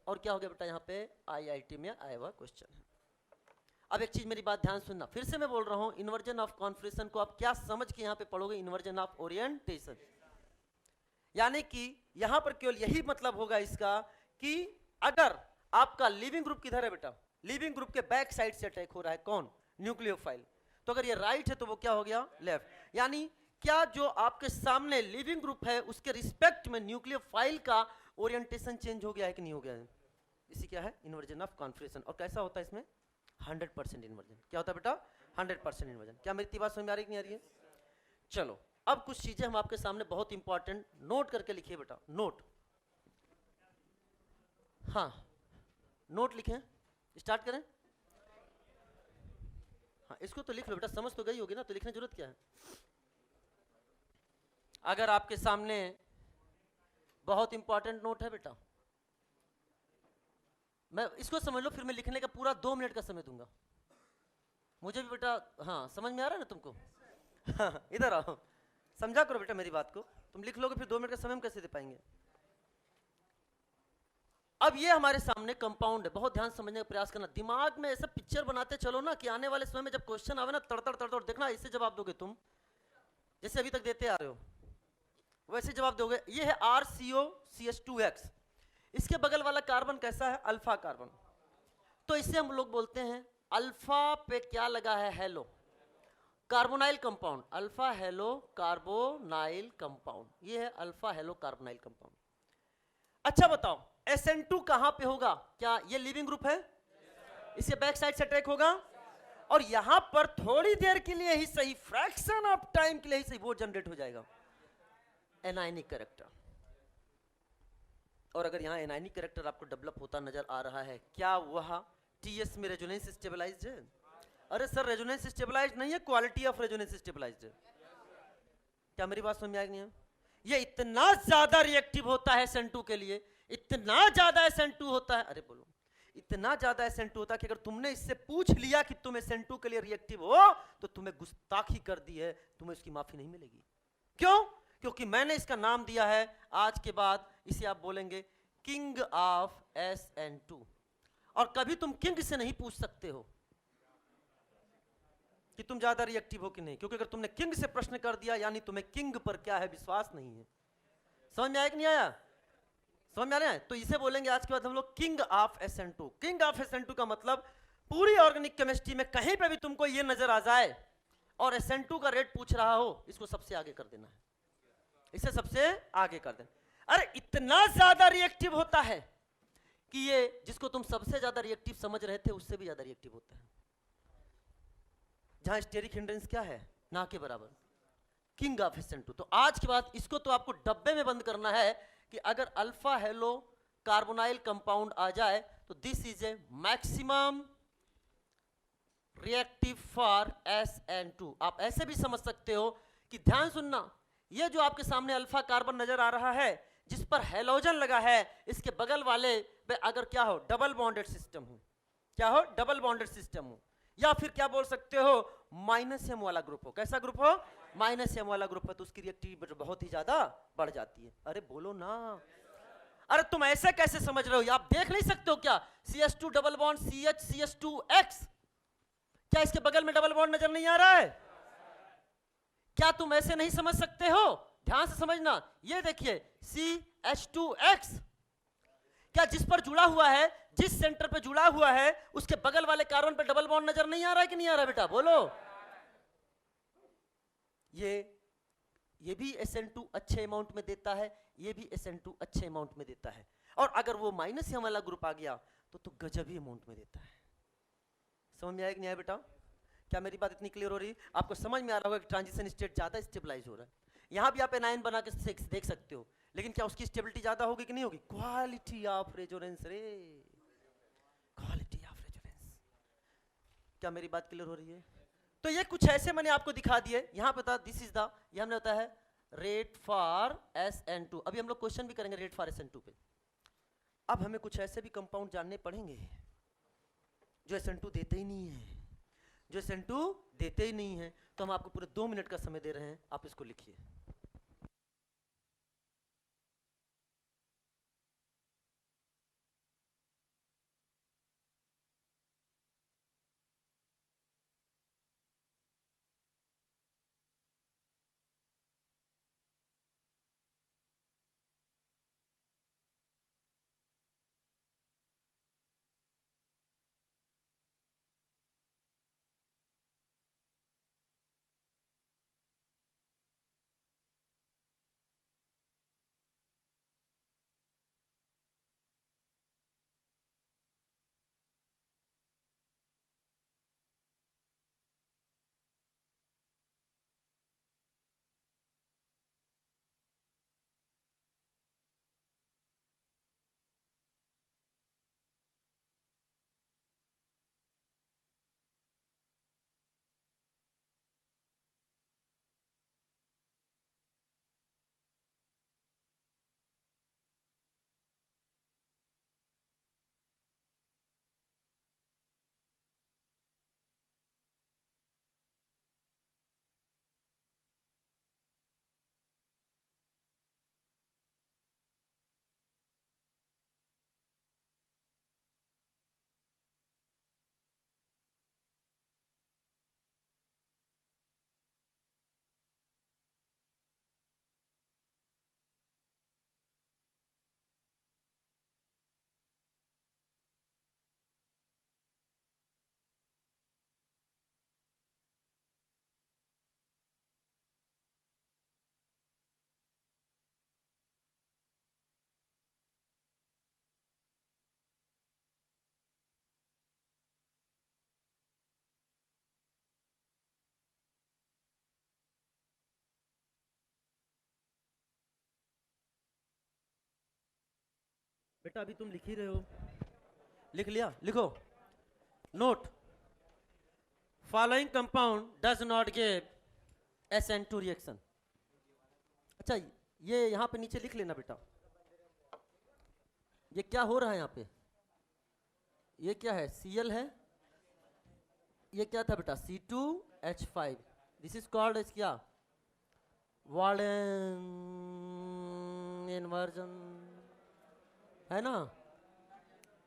और क्या हो गया बेटा यहाँ पे आईआईटी में आया हुआ क्वेश्चन है। अब एक चीज मेरी बात ध्यान सुनना, फिर से मैं बोल रहा हूं, इन्वर्जन ऑफ कॉन्फ्रेशन को आप क्या समझ के यहाँ पे पढ़ोगे? Inversion of orientation. यानी कि यहां पर केवल यही मतलब होगा इसका कि अगर आपका लिविंग ग्रुप किधर है बेटा? लिविंग ग्रुप के बैक साइड से अटैक हो रहा है, कौन? न्यूक्लियोफाइल। तो अगर ये राइट है तो वो क्या हो गया? लेफ्ट। यानी क्या जो आपके सामने लिविंग ग्रुप है उसके रिस्पेक्ट में न्यूक्लियोफाइल का ओरिएंटेशन चेंज हो गया है कि नहीं हो गया है? इसी क्या है? Inversion of configuration. और कैसा होता है इसमें? 100% इन्वर्जन। क्या होता है बेटा? 100% इन्वर्जन। क्या मेरी बात समझ में आ रही है कि नहीं आ रही है? चलो अब कुछ चीजें हम आपके सामने बहुत इंपॉर्टेंट नोट करके लिखिए बेटा। नोट, हाँ नोट लिखें, स्टार्ट करें। हाँ इसको तो लिख लो बेटा, समझ तो गई होगी ना, तो लिखने की जरूरत क्या है? अगर आपके सामने बहुत इंपॉर्टेंट नोट है बेटा, मैं इसको समझ लो, फिर मैं लिखने का पूरा 2 मिनट का समय दूंगा। मुझे भी बेटा, हाँ समझ में आ रहा है ना तुमको? हाँ, इधर आओ, समझा करो बेटा मेरी बात को। तुम लिख लोगे फिर 2 मिनट का समय हम कैसे दे पाएंगे? अब ये हमारे सामने कंपाउंड है, बहुत ध्यान समझने का प्रयास करना। दिमाग में ऐसा पिक्चर बनाते चलो ना कि आने वाले समय में जब क्वेश्चन आवे ना, तड़तड़ तड़तड़ देखना, इससे जवाब दोगे तुम, जैसे अभी तक देते आ रहे हो वैसे जवाब दोगे। ये है RCOCH2X, इसके बगल वाला कार्बन कैसा है? Alpha carbon. तो इसे हम लोग बोलते हैं अल्फा पे क्या लगा है? Hello, carbonyl compound. Alpha hello carbonyl compound, ये है अल्फा हेलो कार्बोनाइल कंपाउंड। अच्छा बताओ SN2 कहां पे होगा? क्या ये लिविंग ग्रुप है? इसके बैक साइड से अटैक होगा और यहां पर थोड़ी देर के लिए ही सही, फ्रैक्शन ऑफ टाइम के लिए ही सही, वो जनरेट हो जाएगा एनायनिक कैरेक्टर। और अगर यहां एनायनिक कैरेक्टर आपको डेवलप होता नजर आ रहा है, क्या वह TS में रेजोनेंस स्टेबलाइज्ड है? अरे सर रेजोनेंस स्टेबलाइज्ड नहीं है, क्वालिटी ऑफ रेजोनेंस स्टेबलाइज्ड है। क्या मेरी बात समझ में आ गई है? ये इतना ज्यादा रिएक्टिव होता है SN2 के लिए, इतना ज्यादा SN2 होता है, अरे बोलो, इतना ज्यादा SN2 होता है कि अगर तुमने इससे पूछ लिया कि तुम SN2 के लिए रिएक्टिव हो तो तुम्हें गुस्ताखी कर दी है, तुम्हें उसकी माफी नहीं मिलेगी। क्यों? क्योंकि मैंने इसका नाम दिया है, आज के बाद इसे आप बोलेंगे किंग ऑफ SN2। और कभी तुम किंग से नहीं पूछ सकते हो कि तुम ज्यादा रिएक्टिव हो कि नहीं, क्योंकि अगर तुमने किंग से प्रश्न कर दिया यानी तुम्हें किंग पर क्या है? विश्वास नहीं है। समझ में आया कि नहीं आया? समझ में आ रहा है? तो इसे बोलेंगे आज के बाद हम लोग king of SN2। King of SN2 का मतलब पूरी ऑर्गेनिक केमिस्ट्री में कहीं पे भी तुमको ये नजर आ जाए और SN2 का रेट पूछ रहा हो, इसको सबसे आगे कर देना है, इसे सबसे आगे कर देना। अरे इतना ज्यादा रिएक्टिव होता है कि ये जिसको तुम सबसे ज्यादा रिएक्टिव समझ रहे थे उससे भी ज्यादा रिएक्टिव होता है। जहां स्टेरिक हिंड्रेंस क्या है? ना के बराबर। King of SN2। तो आज के बाद इसको तो आपको डब्बे में बंद करना है कि अगर अल्फा हेलो कार्बोनाइल कंपाउंड आ जाए तो this is a maximum reactive for SN2। आप ऐसे भी समझ सकते हो कि ध्यान सुनना, ये जो आपके सामने अल्फा कार्बन नजर आ रहा है जिस पर हैलोजन लगा है, इसके बगल वाले पे अगर क्या हो, डबल बॉन्डेड सिस्टम हो, क्या हो, डबल बॉन्डेड सिस्टम हो, या फिर क्या बोल सकते हो, -M वाला ग्रुप हो। कैसा ग्रुप हो, -M वाला ग्रुप है, तो उसकी रिएक्टिविटी बहुत ही ज्यादा बढ़ जाती है। अरे बोलो ना, अरे तुम ऐसे कैसे समझ रहे हो, आप देख नहीं सकते हो क्या, CH2 double bond CH CH2X, क्या इसके बगल में डबल बॉन्ड नजर नहीं आ रहा है? क्या तुम ऐसे नहीं समझ सकते हो? ध्यान से समझना, ये देखिए CH2X, क्या जिस पर जुड़ा हुआ है, जिस सेंटर पे जुड़ा हुआ है, उसके बगल वाले कार्बन पे डबल बॉन्ड नजर नहीं आ रहा है कि नहीं आ रहा है बेटा, बोलो। ये भी SN2 अच्छे अमाउंट में देता है, ये भी SN2 अच्छे अमाउंट में देता है, और अगर वो -M वाला ग्रुप आ गया तो गजब ही अमाउंट में देता है। समझ में आया कि नहीं आया बेटा? क्या मेरी बात इतनी क्लियर हो रही है? आपको समझ में आ रहा होगा कि ट्रांजिशन स्टेट ज्यादा स्टेबलाइज हो रहा है। यहां भी आप एनायन बना के देख सकते हो, लेकिन क्या उसकी स्टेबिलिटी ज्यादा होगी कि नहीं होगी? क्वालिटी ऑफ रेजोनेंस रे, क्वालिटी ऑफ रेजोनेंस। क्या मेरी बात क्लियर हो रही है? तो ये कुछ ऐसे मैंने आपको दिखा दिए। यहां पे था दिस इज द, ये हमने होता है रेट फॉर SN2। अभी हम लोग क्वेश्चन भी करेंगे रेट फॉर SN2 पे। अब हमें कुछ ऐसे भी कंपाउंड जानने पड़ेंगे जो SN2 देते ही नहीं है, जो SN2 देते ही नहीं है। तो हम आपको पूरे 2 मिनट का समय दे रहे हैं, आप इसको लिखिए। बेटा अभी तुम लिख ही रहे हो, लिख लिया? लिखो note, following compound does not give SN2 reaction. अच्छा ये यहां पे नीचे लिख लेना बेटा, ये क्या हो रहा है यहाँ पे, ये क्या है, Cl है, ये क्या था बेटा, C2H5, this is called as क्या, वार्डन इन्वर्जन, है ना?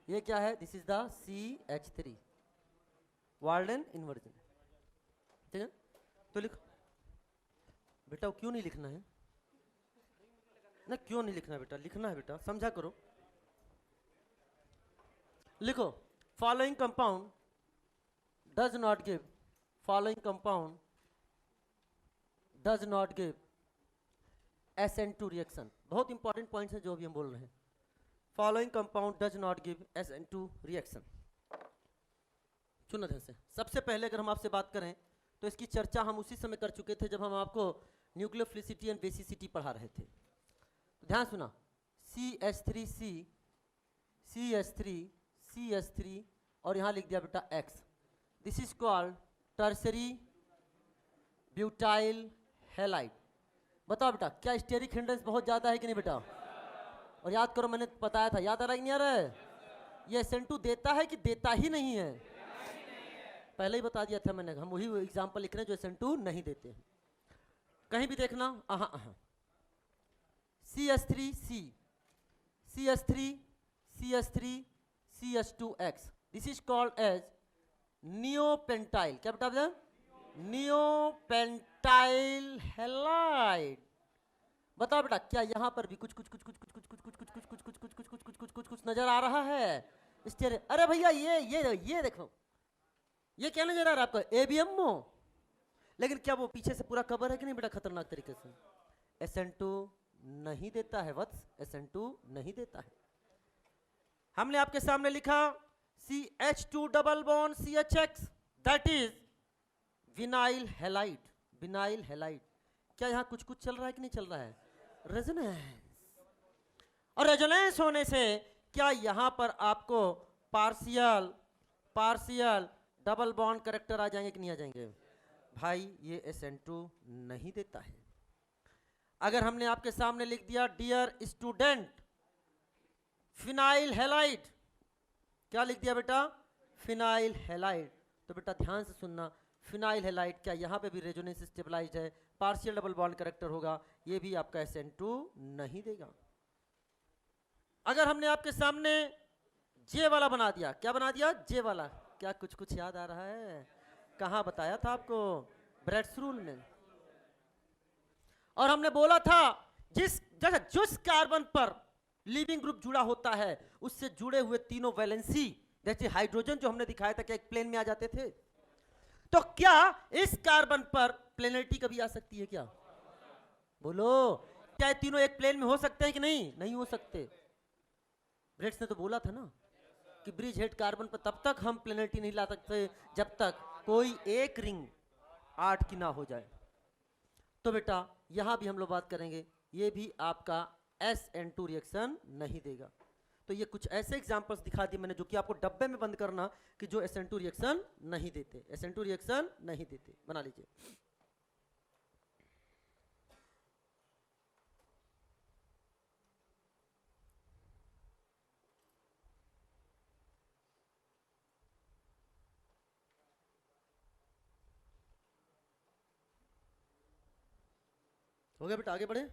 ये क्या है, this is the CH3, Walden inversion, ठीक है? तो लिखो बेटा, क्यों नहीं लिखना है ना, क्यों नहीं लिखना है बेटा, लिखना है बेटा, समझा करो। लिखो following compound does not give, following compound does not give SN2 reaction. बहुत इंपॉर्टेंट पॉइंट्स है जो अभी हम बोल रहे हैं। Following compound does not give SN2 reaction. सुनो ध्यान से, सबसे पहले अगर हम आपसे बात करें तो इसकी चर्चा हम उसी समय कर चुके थे जब हम आपको न्यूक्लियोफिलिसिटी एंड बेसिसिटी पढ़ा रहे थे। तो ध्यान सुना, CH3C CH3 और यहाँ लिख दिया बेटा X। This is called tertiary butyl halide. बताओ बेटा क्या स्टेरिक हिंड्रेंस बहुत ज्यादा है कि नहीं बेटा? और याद करो मैंने बताया था, याद आ रहा है कि नहीं आ रहा है? ये SN2 देता है कि देता ही नहीं है? पहले ही बता दिया था मैंने, हम वही एग्जांपल लिख रहे हैं जो SN2 नहीं देते हैं। कहीं भी देखना CH3C, CH3, CH3, CH2X, this is called as neopentyl. क्या बता दें? Neopentyl halide. बताओ बेटा क्या यहाँ पर भी कुछ कुछ कुछ कुछ कुछ कुछ कुछ कुछ कुछ कुछ कुछ कुछ कुछ कुछ कुछ कुछ कुछ कुछ नजर आ रहा है? अरे भैया ये देखो, ये क्या नजर आ रहा है आपका? ABMO। लेकिन क्या वो पीछे से पूरा कवर है कि नहीं बेटा खतरनाक तरीके से? SN2 नहीं देता है वत्स, SN2 नहीं देता है। हमने आपके सामने लिखा CH2 double bond CHX, that is vinyl halide. Vinyl halide. क्या यहाँ कुछ कुछ चल रहा है कि नहीं चल रहा है? रेजोनेंस। और रेजोनेंस होने से क्या यहाँ पर आपको पार्शियल डबल बॉन्ड कैरेक्टर आ जाएंगे कि नहीं आ जाएंगे? भाई ये SN2 नहीं देता है। अगर हमने आपके सामने लिख दिया डियर स्टूडेंट फिनाइल हैलाइड, क्या लिख दिया बेटा? Phenyl halide. तो बेटा ध्यान से सुनना, फिनाइल हैलाइड क्या यहाँ पे भी रेजोनेंस स्टेबलाइज्ड है, पार्शियल डबल बॉन्ड कैरेक्टर होगा, ये भी आपका SN2 नहीं देगा। अगर हमने आपके सामने जे वाला बना दिया, क्या बना दिया? जे वाला। क्या कुछ कुछ याद आ रहा है? कहाँ बताया था आपको? ब्रेड्स रूल में। और हमने बोला था जिस कार्बन पर लिविंग ग्रुप जुड़ा होता है उससे जुड़े हुए तीनों वैलेंसी जैसे हाइड्रोजन जो हमने दिखाया था क्या एक प्लेन में आ जाते थे? तो क्या इस कार्बन पर प्लेनरिटी कभी आ सकती है क्या? बोलो, क्या तीनों एक प्लेन में हो सकते हैं कि नहीं? नहीं हो सकते। ब्रेड्स ने तो बोला था ना कि ब्रिज हेड कार्बन पर तब तक हम प्लेनरिटी नहीं ला सकते जब तक कोई एक रिंग 8 की ना हो जाए। तो बेटा यहां भी हम लोग बात करेंगे, ये भी आपका SN2 रिएक्शन नहीं देगा। तो ये कुछ ऐसे एग्जांपल्स दिखा दिए मैंने जो कि आपको डब्बे में बंद करना कि जो SN2 रिएक्शन नहीं देते, SN2 रिएक्शन नहीं देते, बना लीजिए। हो गया बेटा, आगे बढ़े।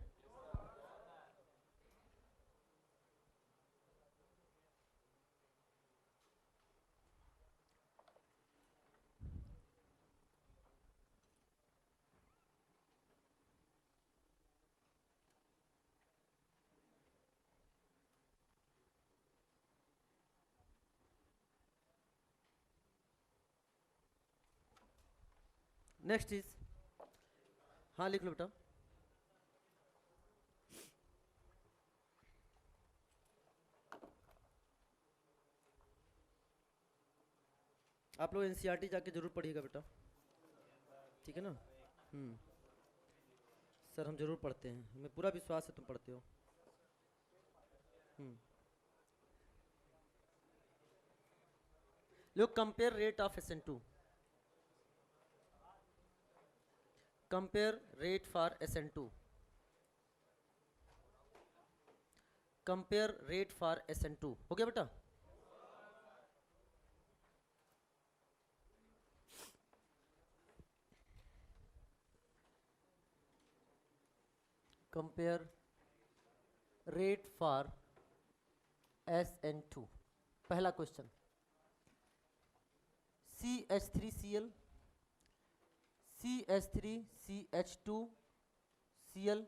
नेक्स्ट इज, हाँ लिख लो बेटा। आप लोग NCERT जाके जरूर पढ़िएगा बेटा, ठीक है ना? सर हम जरूर पढ़ते हैं, हमें पूरा विश्वास है तुम पढ़ते हो। लोग compare rate of SN2, compare rate for SN2, compare rate for SN2। हो गया बेटा? Compare rate for SN2। पहला question, CH3Cl, CH3CH2Cl,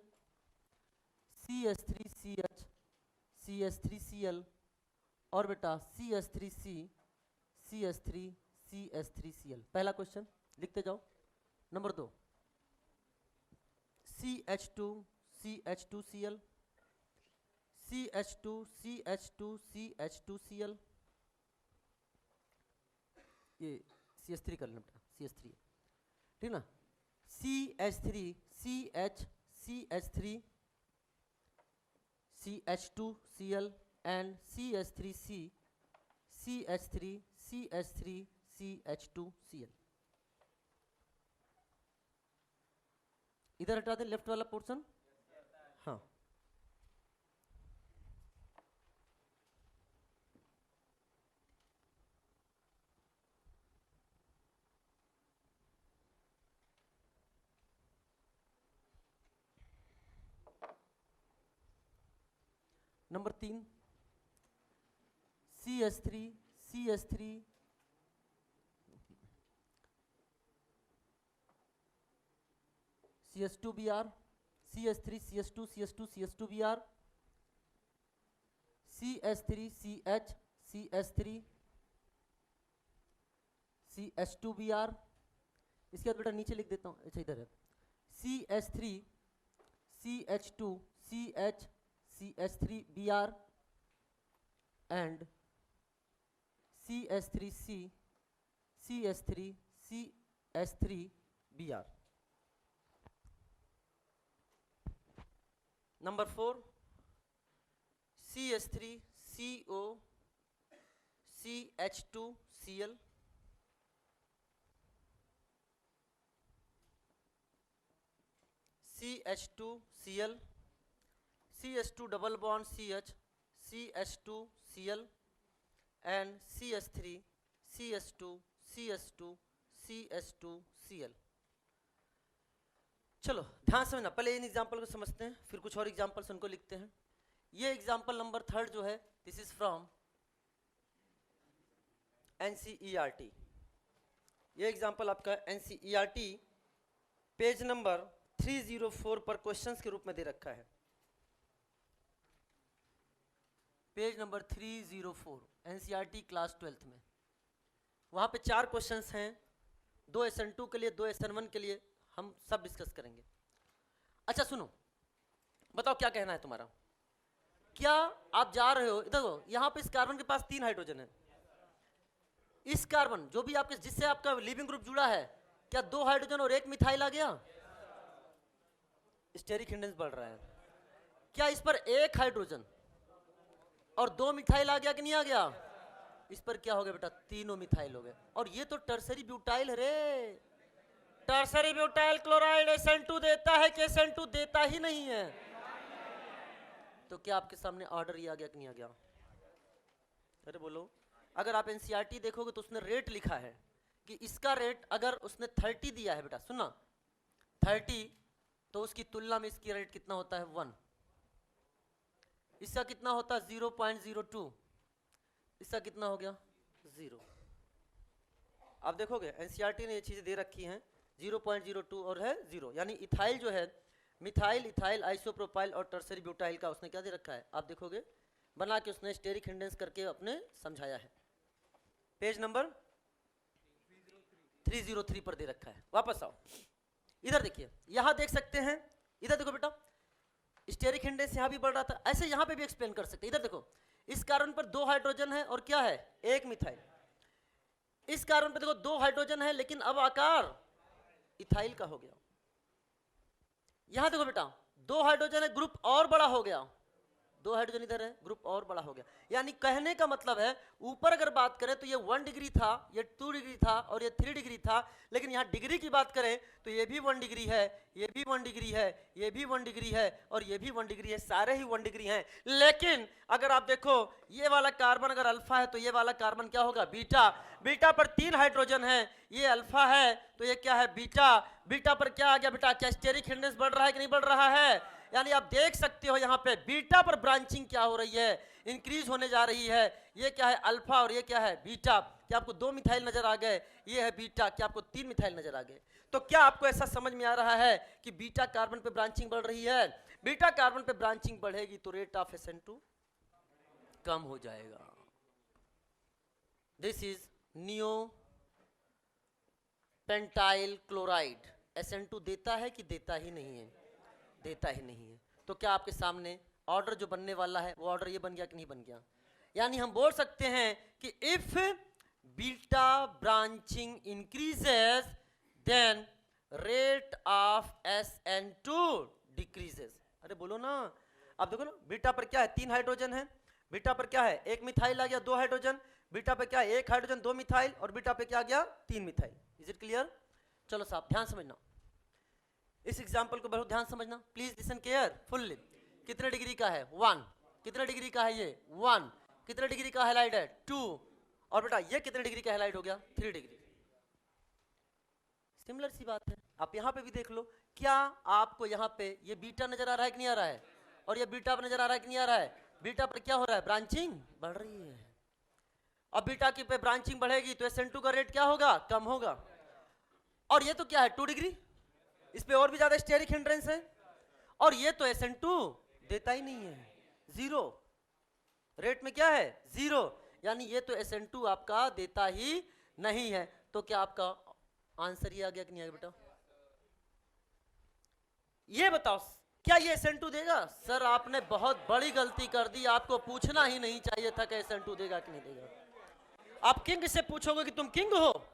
CH3CH, CH3Cl और बेटा CH3C, CH3, CH3Cl। पहला क्वेश्चन लिखते जाओ। Number 2, CH2, CH2Cl, CH2, CH2, CH2Cl, ये CH3 कर लेना बेटा, CH3 ठीक ना? CH3, CH, CH3, CH2Cl and CH3C, CH3, CH3, CH2Cl। इधर हटा दे लेफ्ट वाला पोर्शन। हाँ, number 3 CH3, CH3, CH2Br, CH3, CH2, CH2, CH2Br, CH3, CH, CH3, CH2Br। इसके बाद बेटा नीचे लिख देता हूँ, अच्छा इधर है CH3, CH2, CH, CH3Br and CH3C, CH3, CH3Br। Number 4 CH3, CO, CH2Cl, CH2Cl, CH2 double bond CH, CH2Cl and CH3, CH2, CH2, CH2Cl। चलो ध्यान से समझना, पहले इन एग्जाम्पल को समझते हैं, फिर कुछ और एग्जाम्पल्स उनको लिखते हैं। ये एग्जाम्पल नंबर 3 जो है, दिस इज फ्रॉम NCERT। ये एग्जाम्पल आपका NCERT पेज नंबर 304 पर क्वेश्चंस के रूप में दे रखा है। Page number 304 NCERT class 12th में, वहां पे 4 क्वेश्चंस हैं, 2 SN2 के लिए, 2 SN1 के लिए, हम सब डिस्कस करेंगे। अच्छा सुनो, बताओ क्या कहना है तुम्हारा। क्या आप जा रहे हो, देखो यहां पे इस कार्बन के पास 3 हाइड्रोजन है, इस कार्बन जो भी आपके जिससे आपका लिविंग ग्रुप जुड़ा है, क्या 2 हाइड्रोजन और 1 मिथाइल आ गया? स्टेरिक हिंडेंस बढ़ रहा है। क्या इस पर 1 हाइड्रोजन और 2 मिथाइल आ गया कि नहीं आ गया? इस पर क्या हो गया बेटा? 3 मिथाइल हो गए। और ये तो टर्सरी ब्यूटाइल है रे। टर्सरी ब्यूटाइल क्लोराइड SN2 देता है कि SN2 देता ही नहीं है? तो क्या आपके सामने ऑर्डर ये आ गया कि नहीं आ गया? अरे बोलो। अगर आप NCERT देखोगे तो उसने रेट लिखा है कि इसका रेट अगर उसने 30 दिया है बेटा, सुनना 30, तो उसकी तुलना में इसकी रेट कितना होता है? 1। इसका कितना होता है? 0.02। इसका कितना हो गया? 0। आप देखोगे NCERT ने ये चीजें दे रखी हैं, 0.02 और है 0, यानी इथाइल जो है, मिथाइल, इथाइल, आइसोप्रोपाइल और टर्सरी ब्यूटाइल का उसने क्या दे रखा है, आप देखोगे बना के उसने स्टेरिक हिंडेंस करके अपने समझाया है। पेज नंबर 303 पर दे रखा है। वापस आओ, इधर देखिए, यहां देख सकते हैं, इधर देखो बेटा, स्टेरिक हिंडेंस यहां भी बढ़ रहा था, ऐसे यहां पे भी एक्सप्लेन कर सकते हैं। इधर देखो, इस कार्बन पर 2 हाइड्रोजन है और क्या है? 1 मिथाइल। इस कार्बन पर देखो 2 हाइड्रोजन है, लेकिन अब आकार इथाइल का हो गया। यहां देखो बेटा, 2 हाइड्रोजन है, ग्रुप और बड़ा हो गया। 2 हाइड्रोजन इधर है, ग्रुप और बड़ा हो गया। यानी कहने का मतलब है, ऊपर अगर बात करें तो ये 1 डिग्री था, ये 2 डिग्री था और ये 3 डिग्री था, लेकिन यहाँ डिग्री की बात करें तो ये भी 1 डिग्री है, ये भी 1 डिग्री है, ये भी 1 डिग्री है और ये भी 1 डिग्री है, सारे ही 1 डिग्री हैं। लेकिन अगर आप देखो, ये वाला कार्बन अगर अल्फा है तो ये वाला कार्बन क्या होगा? बीटा। बीटा पर 3 हाइड्रोजन है, ये अल्फा है तो ये क्या है? बीटा। बीटा पर क्या आ गया बेटा? क्या स्टेरिक हिंडेंस बढ़ रहा है कि नहीं बढ़ रहा है? यानी आप देख सकते हो यहाँ पे बीटा पर ब्रांचिंग क्या हो रही है? इंक्रीज होने जा रही है। ये क्या है? अल्फा और ये क्या है? बीटा। क्या आपको 2 मिथाइल नजर आ गए? ये है बीटा। क्या आपको 3 मिथाइल नजर आ गए? तो क्या आपको ऐसा समझ में आ रहा है कि बीटा कार्बन पे ब्रांचिंग बढ़ रही है? बीटा कार्बन पे ब्रांचिंग बढ़ेगी तो रेट ऑफ SN2 कम हो जाएगा। This is neo pentyl chloride. SN2 देता है कि देता ही नहीं है? देता ही नहीं है। तो क्या आपके सामने ऑर्डर जो बनने वाला है वो ऑर्डर ये बन गया कि नहीं बन गया? यानी हम बोल सकते हैं कि if beta branching increases then rate of SN2 decreases. अरे बोलो ना। अब देखो ना, बीटा पर क्या है? 3 हाइड्रोजन है, बीटा पर क्या है, एक मिथाइल आ गया, 2 हाइड्रोजन, बीटा पे क्या है, एक हाइड्रोजन 2 मिथाइल, और बीटा पे क्या आ गया, 3 मिथाइल। Is it clear? चलो साहब ध्यान समझना, इस एग्जांपल को बहुत ध्यान समझना, प्लीज लिसन केयरफुल्ली। कितने डिग्री का है, 1। कितने डिग्री का है ये, 1। कितने डिग्री का हैलाइड है, 2। और बेटा ये कितने डिग्री का हैलाइड हो गया, 3 डिग्री। सिमिलर सी बात है, आप यहाँ पे भी देख लो, क्या आपको यहाँ पे ये बीटा नजर आ रहा है कि नहीं आ रहा है, और ये बीटा पर नजर आ रहा है कि नहीं आ रहा है, बीटा पर क्या हो रहा है, ब्रांचिंग बढ़ रही है। अब बीटा की पे ब्रांचिंग बढ़ेगी तो SN2 का रेट क्या होगा, कम होगा। और ये तो क्या है, 2 डिग्री, इस पे और भी ज्यादा स्टेरिक हिंड्रेंस है, और ये तो SN2 देता ही नहीं है, 0 रेट में क्या है, 0, यानी ये तो SN2 आपका देता ही नहीं है। तो क्या आपका आंसर ये आ गया कि नहीं आ गया बेटा? ये बताओ, क्या ये SN2 देगा? सर आपने बहुत बड़ी गलती कर दी, आपको पूछना ही नहीं चाहिए था कि SN2 देगा कि नहीं देगा। आप किंग से पूछोगे कि तुम किंग हो,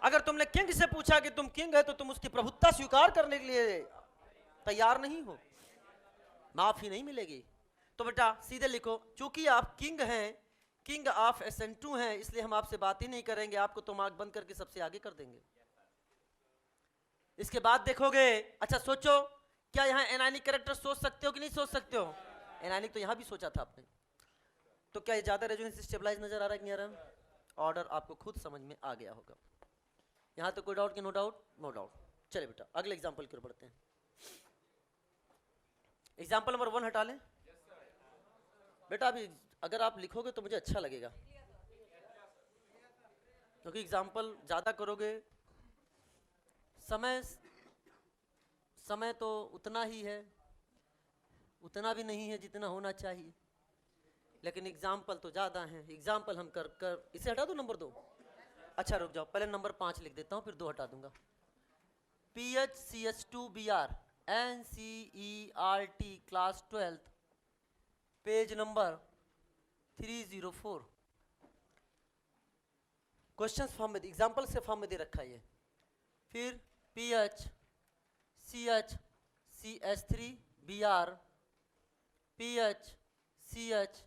अगर तुमने किंग से पूछा कि तुम किंग है तो तुम उसकी प्रभुत्ता स्वीकार करने के लिए तैयार नहीं हो, माफी नहीं मिलेगी। तो बेटा सीधे लिखो, चूंकि आप किंग हैं, किंग ऑफ SN2 हैं, इसलिए हम आपसे बात ही नहीं करेंगे, आपको तो मार्क बंद करके सबसे आगे कर देंगे। इसके बाद देखोगे, अच्छा सोचो, क्या यहाँ एनायनिक कैरेक्टर सोच सकते हो कि नहीं सोच सकते हो? एनायनिक तो यहाँ भी सोचा था आपने। तो क्या ये ज्यादा रेजोनेंस स्टेबलाइज नजर आ रहा है कि नहीं आ रहा? ऑर्डर आपको खुद समझ में आ गया होगा, यहाँ तो कोई डाउट कि नो डाउट? No doubt. चलिए बेटा अगले एग्जाम्पल की ओर बढ़ते हैं। एग्जाम्पल नंबर 1 हटा लें बेटा, अभी अगर आप लिखोगे तो मुझे अच्छा लगेगा, क्योंकि एग्जाम्पल ज्यादा करोगे, समय तो उतना ही है, उतना भी नहीं है जितना होना चाहिए, लेकिन एग्जाम्पल तो ज्यादा है। एग्जाम्पल हम कर इसे हटा दो, नंबर 2। अच्छा रुक जाओ, पहले नंबर 5 लिख देता हूं, फिर 2 हटा दूंगा। PHCH2Br NCERT class 12 page number 304। Questions form में, एग्जाम्पल से फॉर्म में दे रखा है ये। फिर PHCH3Br PHCH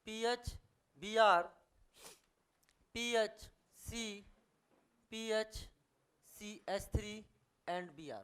PHBr PHCPHCH3 and Br।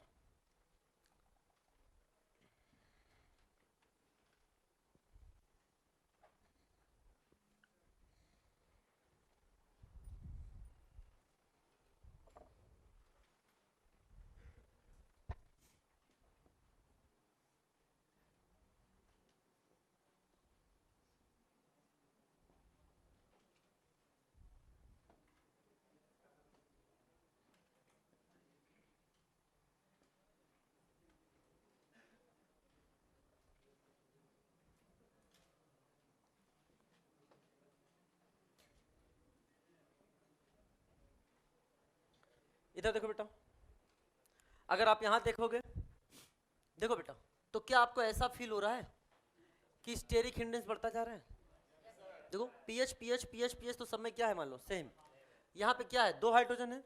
इधर देखो बेटा, अगर आप यहां देखोगे, देखो बेटा, तो क्या आपको ऐसा फील हो रहा है कि स्टेरिक हिंडेंस बढ़ता जा रहा है? देखो पीएच पीएच पीएच पीएच तो सब में क्या है, मान लो सेम। यहाँ पे क्या है, 2 हाइड्रोजन है,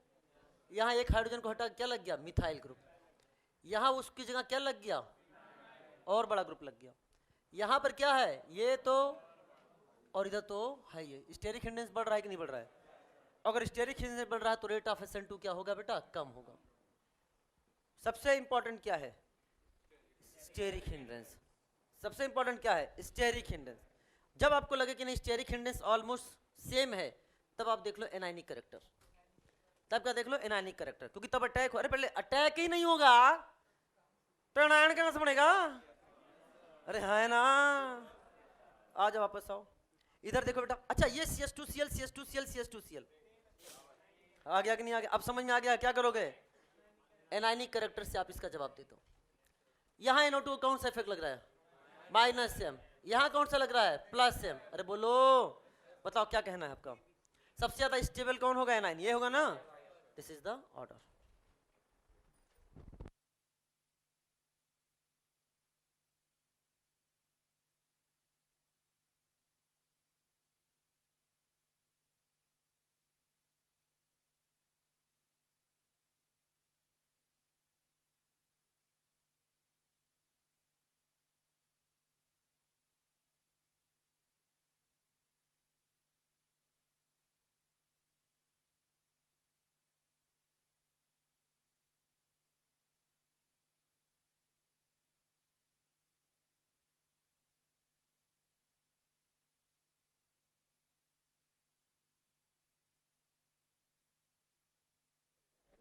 यहाँ एक हाइड्रोजन को हटा क्या लग गया, मिथाइल ग्रुप। यहाँ उसकी जगह क्या लग गया, और बड़ा ग्रुप लग गया। यहाँ पर क्या है, ये तो, और इधर तो है ये। स्टेरिक हिंडेंस बढ़ रहा है कि नहीं बढ़ रहा है? अगर स्टेरिक हिंडेंस बढ़ रहा है तो रेट ऑफ SN2 क्या होगा बेटा, कम होगा। सबसे इंपॉर्टेंट क्या है, स्टेरिक हिंड्रेंस। सबसे इंपॉर्टेंट क्या है, स्टेरिक हिंड्रेंस। जब आपको लगे कि नहीं स्टेरिक हिंड्रेंस ऑलमोस्ट सेम है, तब आप देख लो एनायनिक कैरेक्टर। तब क्या देख लो, एनायनिक कैरेक्टर, क्योंकि तब अटैक हो। अरे पहले अटैक ही नहीं होगा तो एनायन कैसे बनेगा? अरे है ना, आ जाओ वापस आओ। इधर देखो बेटा, अच्छा ये CH2Cl CH2Cl CH2Cl आ गया कि नहीं आ गया? अब समझ में आ गया, क्या करोगे, एनायनिक कैरेक्टर से आप इसका जवाब दे दो। यहाँ NO2 कौन सा इफेक्ट लग रहा है, -M। यहाँ कौन सा लग रहा है, +M। अरे बोलो, बताओ क्या कहना है आपका? सबसे ज्यादा स्टेबल कौन होगा, एनायन, ये होगा ना। This is the order.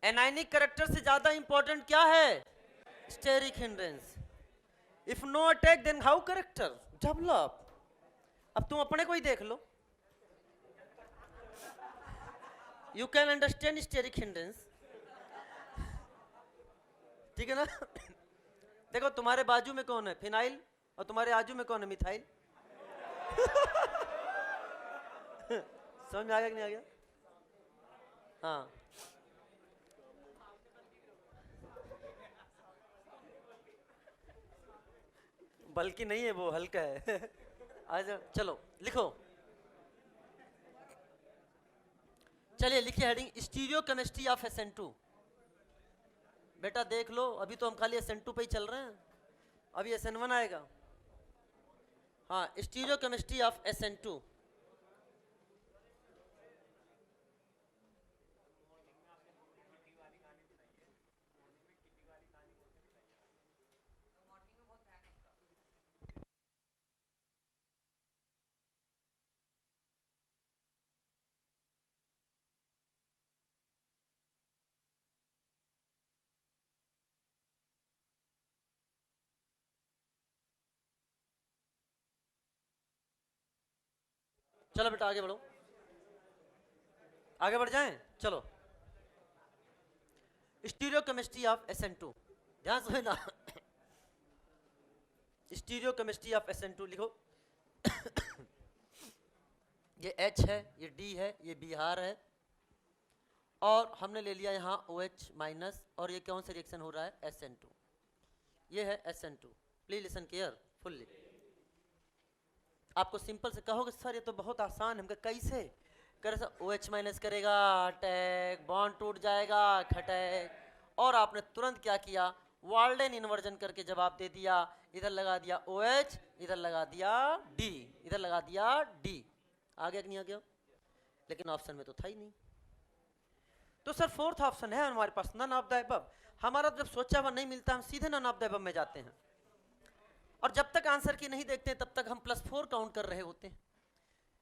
Anionic character से ज्यादा इंपॉर्टेंट क्या है? Steric hindrance. If no attack then how character develop. अब तुम अपने को ही देख लो. You can understand steric hindrance. ठीक है ना? देखो तुम्हारे बाजू में कौन है? फिनाइल. और तुम्हारे आजू में कौन है? मिथाइल. समझ में आ गया कि नहीं आ गया? हाँ. बल्कि नहीं है, वो हल्का है. आज चलो लिखो. चलिए लिखिए heading stereo chemistry of SN2. बेटा देख लो, अभी तो हम खाली SN2 पे ही चल रहे हैं, अभी SN1 आएगा. हाँ, स्टीरियो केमिस्ट्री ऑफ SN2. चलो बेटा आगे बढ़ो, आगे बढ़ जाएं. चलो स्टीरियो केमिस्ट्री ऑफ SN2. ध्यान से ना. स्टीरियो केमिस्ट्री ऑफ SN2 लिखो. ये H है, ये D है, ये बिहार है, और हमने ले लिया यहाँ OH माइनस, और ये कौन सा रिएक्शन हो रहा है? SN2. ये है SN2. Please listen carefully. आपको सिंपल से कहोगे सर ये तो बहुत आसान है. हम कैसे करे? सर OH माइनस करेगा, अटैक, बॉन्ड टूट जाएगा, खटैक. और आपने तुरंत क्या किया? वाल्डेन इन्वर्जन करके जवाब दे दिया. इधर लगा दिया OH, इधर लगा दिया D, इधर लगा दिया D. आ गया कि नहीं आ गया? लेकिन ऑप्शन में तो था ही नहीं. तो सर फोर्थ ऑप्शन है हमारे पास, नन ऑफ द अबव. हमारा जब सोचा हुआ नहीं मिलता हम सीधे नन ऑफ द अबव में जाते हैं, और जब तक आंसर की नहीं देखते तब तक हम +4 काउंट कर रहे होते हैं.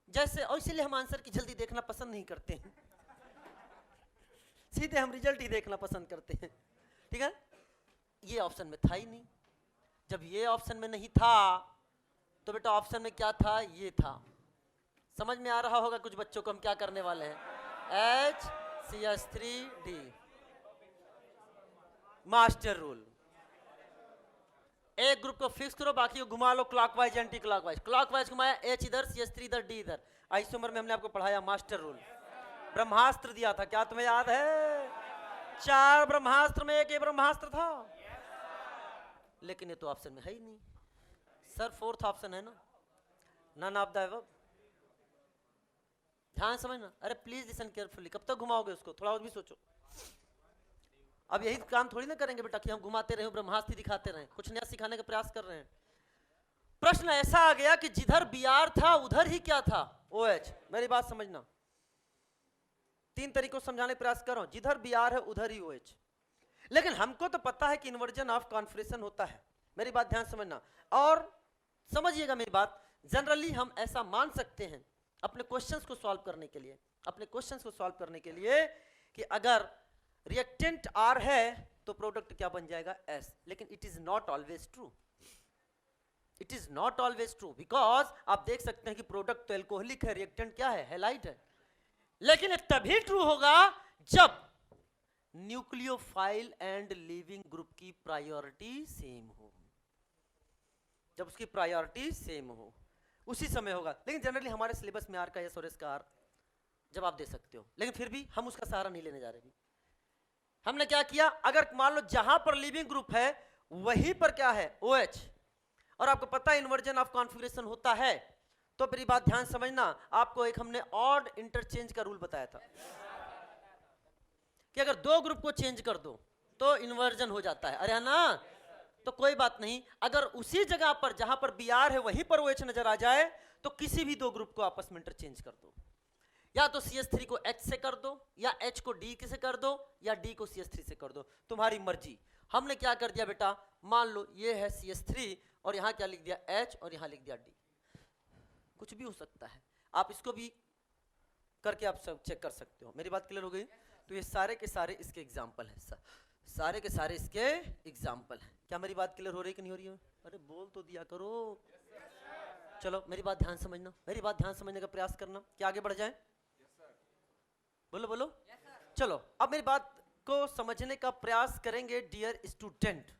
जैसे, और इसीलिए हम आंसर की जल्दी देखना पसंद नहीं करते हैं. सीधे हम रिजल्ट ही देखना पसंद करते हैं. ठीक है? ये ऑप्शन में था ही नहीं. जब ये ऑप्शन में नहीं था तो बेटा ऑप्शन में क्या था? ये था. समझ में आ रहा होगा कुछ बच्चों को हम क्या करने वाले हैं. HCH3D master rule. एक ग्रुप को फिक्स करो, बाकी को घुमा लो क्लॉकवाइज एंटी क्लॉकवाइज. क्लॉकवाइज घुमाया, H इधर, CH3 इधर, D इधर. आइसोमर में हमने आपको पढ़ाया मास्टर रूल. ब्रह्मास्त्र दिया था, क्या तुम्हें याद है? 4 ब्रह्मास्त्र में एक ये ब्रह्मास्त्र था. लेकिन ये तो ऑप्शन में है ही नहीं. सर फोर्थ ऑप्शन है ना, नन ऑफ द अबव. ध्यान समझना. अरे प्लीज लिसन केयरफुली. कब तक घुमाओगे उसको? थोड़ा और भी सोचो. अब यही काम थोड़ी ना करेंगे बेटा कि हम घुमाते रहे, ब्रह्मास्त्र दिखाते रहे. कुछ नया सिखाने का प्रयास कर रहे हैं. प्रश्न ऐसा आ गया कि जिधर Br था उधर ही क्या था? OH. मेरी बात समझना, 3 तरीकों से समझाने का प्रयास कर रहा हूं. जिधर Br है उधर ही OH. लेकिन हमको तो पता है कि इन्वर्जन ऑफ कॉन्फिगरेशन होता है. मेरी बात ध्यान समझना और समझिएगा मेरी बात. जनरली हम ऐसा मान सकते हैं अपने क्वेश्चंस को सॉल्व करने के लिए, कि अगर रिएक्टेंट R है तो प्रोडक्ट क्या बन जाएगा? S. लेकिन it is not always true. It is not always true because आप देख सकते हैं कि प्रोडक्ट तो एल्कोहलिक है, रिएक्टेंट क्या है? हैलाइड है. लेकिन तभी ट्रू होगा जब न्यूक्लियोफाइल एंड लीविंग ग्रुप की प्रायोरिटी सेम हो. जब उसकी प्रायोरिटी सेम हो उसी समय होगा. लेकिन जनरली हमारे सिलेबस में R का S और S का R जब आप दे सकते हो, लेकिन फिर भी हम उसका सहारा नहीं लेने जा रहे. हमने क्या किया? अगर मान लो जहां पर लिविंग ग्रुप है वहीं पर क्या है? OH. और आपको पता है इन्वर्जन ऑफ कॉन्फिगरेशन होता है. तो मेरी बात ध्यान समझना. आपको एक हमने ऑड इंटरचेंज का रूल बताया था कि अगर 2 ग्रुप को चेंज कर दो तो इन्वर्जन हो जाता है. अरे है ना? तो कोई बात नहीं, अगर उसी जगह पर जहां पर Br है वहीं पर OH नजर आ जाए तो किसी भी 2 ग्रुप को आपस में इंटरचेंज कर दो. या तो CH3 को H से कर दो, या H को D से कर दो, या D को CH3 से कर दो. तुम्हारी मर्जी. हमने क्या कर दिया बेटा? मान लो ये है CH3 और यहां क्या लिख दिया? H और यहां लिख दिया D. कुछ भी हो सकता है. आप इसको भी करके आप सब चेक कर सकते हो. मेरी बात क्लियर हो गई? तो ये सारे के सारे इसके एग्जाम्पल हैं, सारे के सारे इसके एग्जाम्पल हैं। क्या मेरी बात क्लियर हो रही है कि नहीं हो रही है? अरे बोल तो दिया करो। चलो मेरी बात ध्यान समझना, मेरी बात ध्यान समझने का प्रयास करना। क्या आगे बढ़ जाए? बोलो बोलो। चलो अब मेरी बात को समझने का प्रयास करेंगे डियर स्टूडेंट।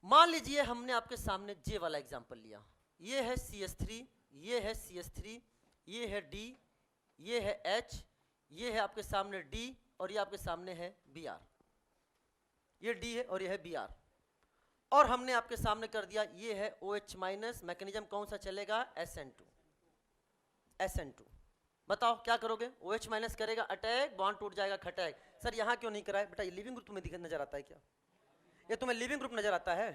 मान लीजिए हमने आपके सामने जे वाला एग्जांपल लिया, ये है CH3, ये है CH3, ये है D, ये है H, ये है आपके सामने D और ये आपके सामने है Br। ये D है और ये है Br, और हमने आपके सामने कर दिया ये है OH माइनस। मैकेनिज्म कौन सा चलेगा? SN2। बताओ क्या करोगे? OH माइनस करेगा अटैक, बॉन्ड टूट जाएगा खटैक। सर यहाँ क्यों नहीं कराए? बेटा ये लिविंग ग्रुप तुम्हें नजर आता है क्या? ये तुम्हें लिविंग ग्रुप नजर आता है?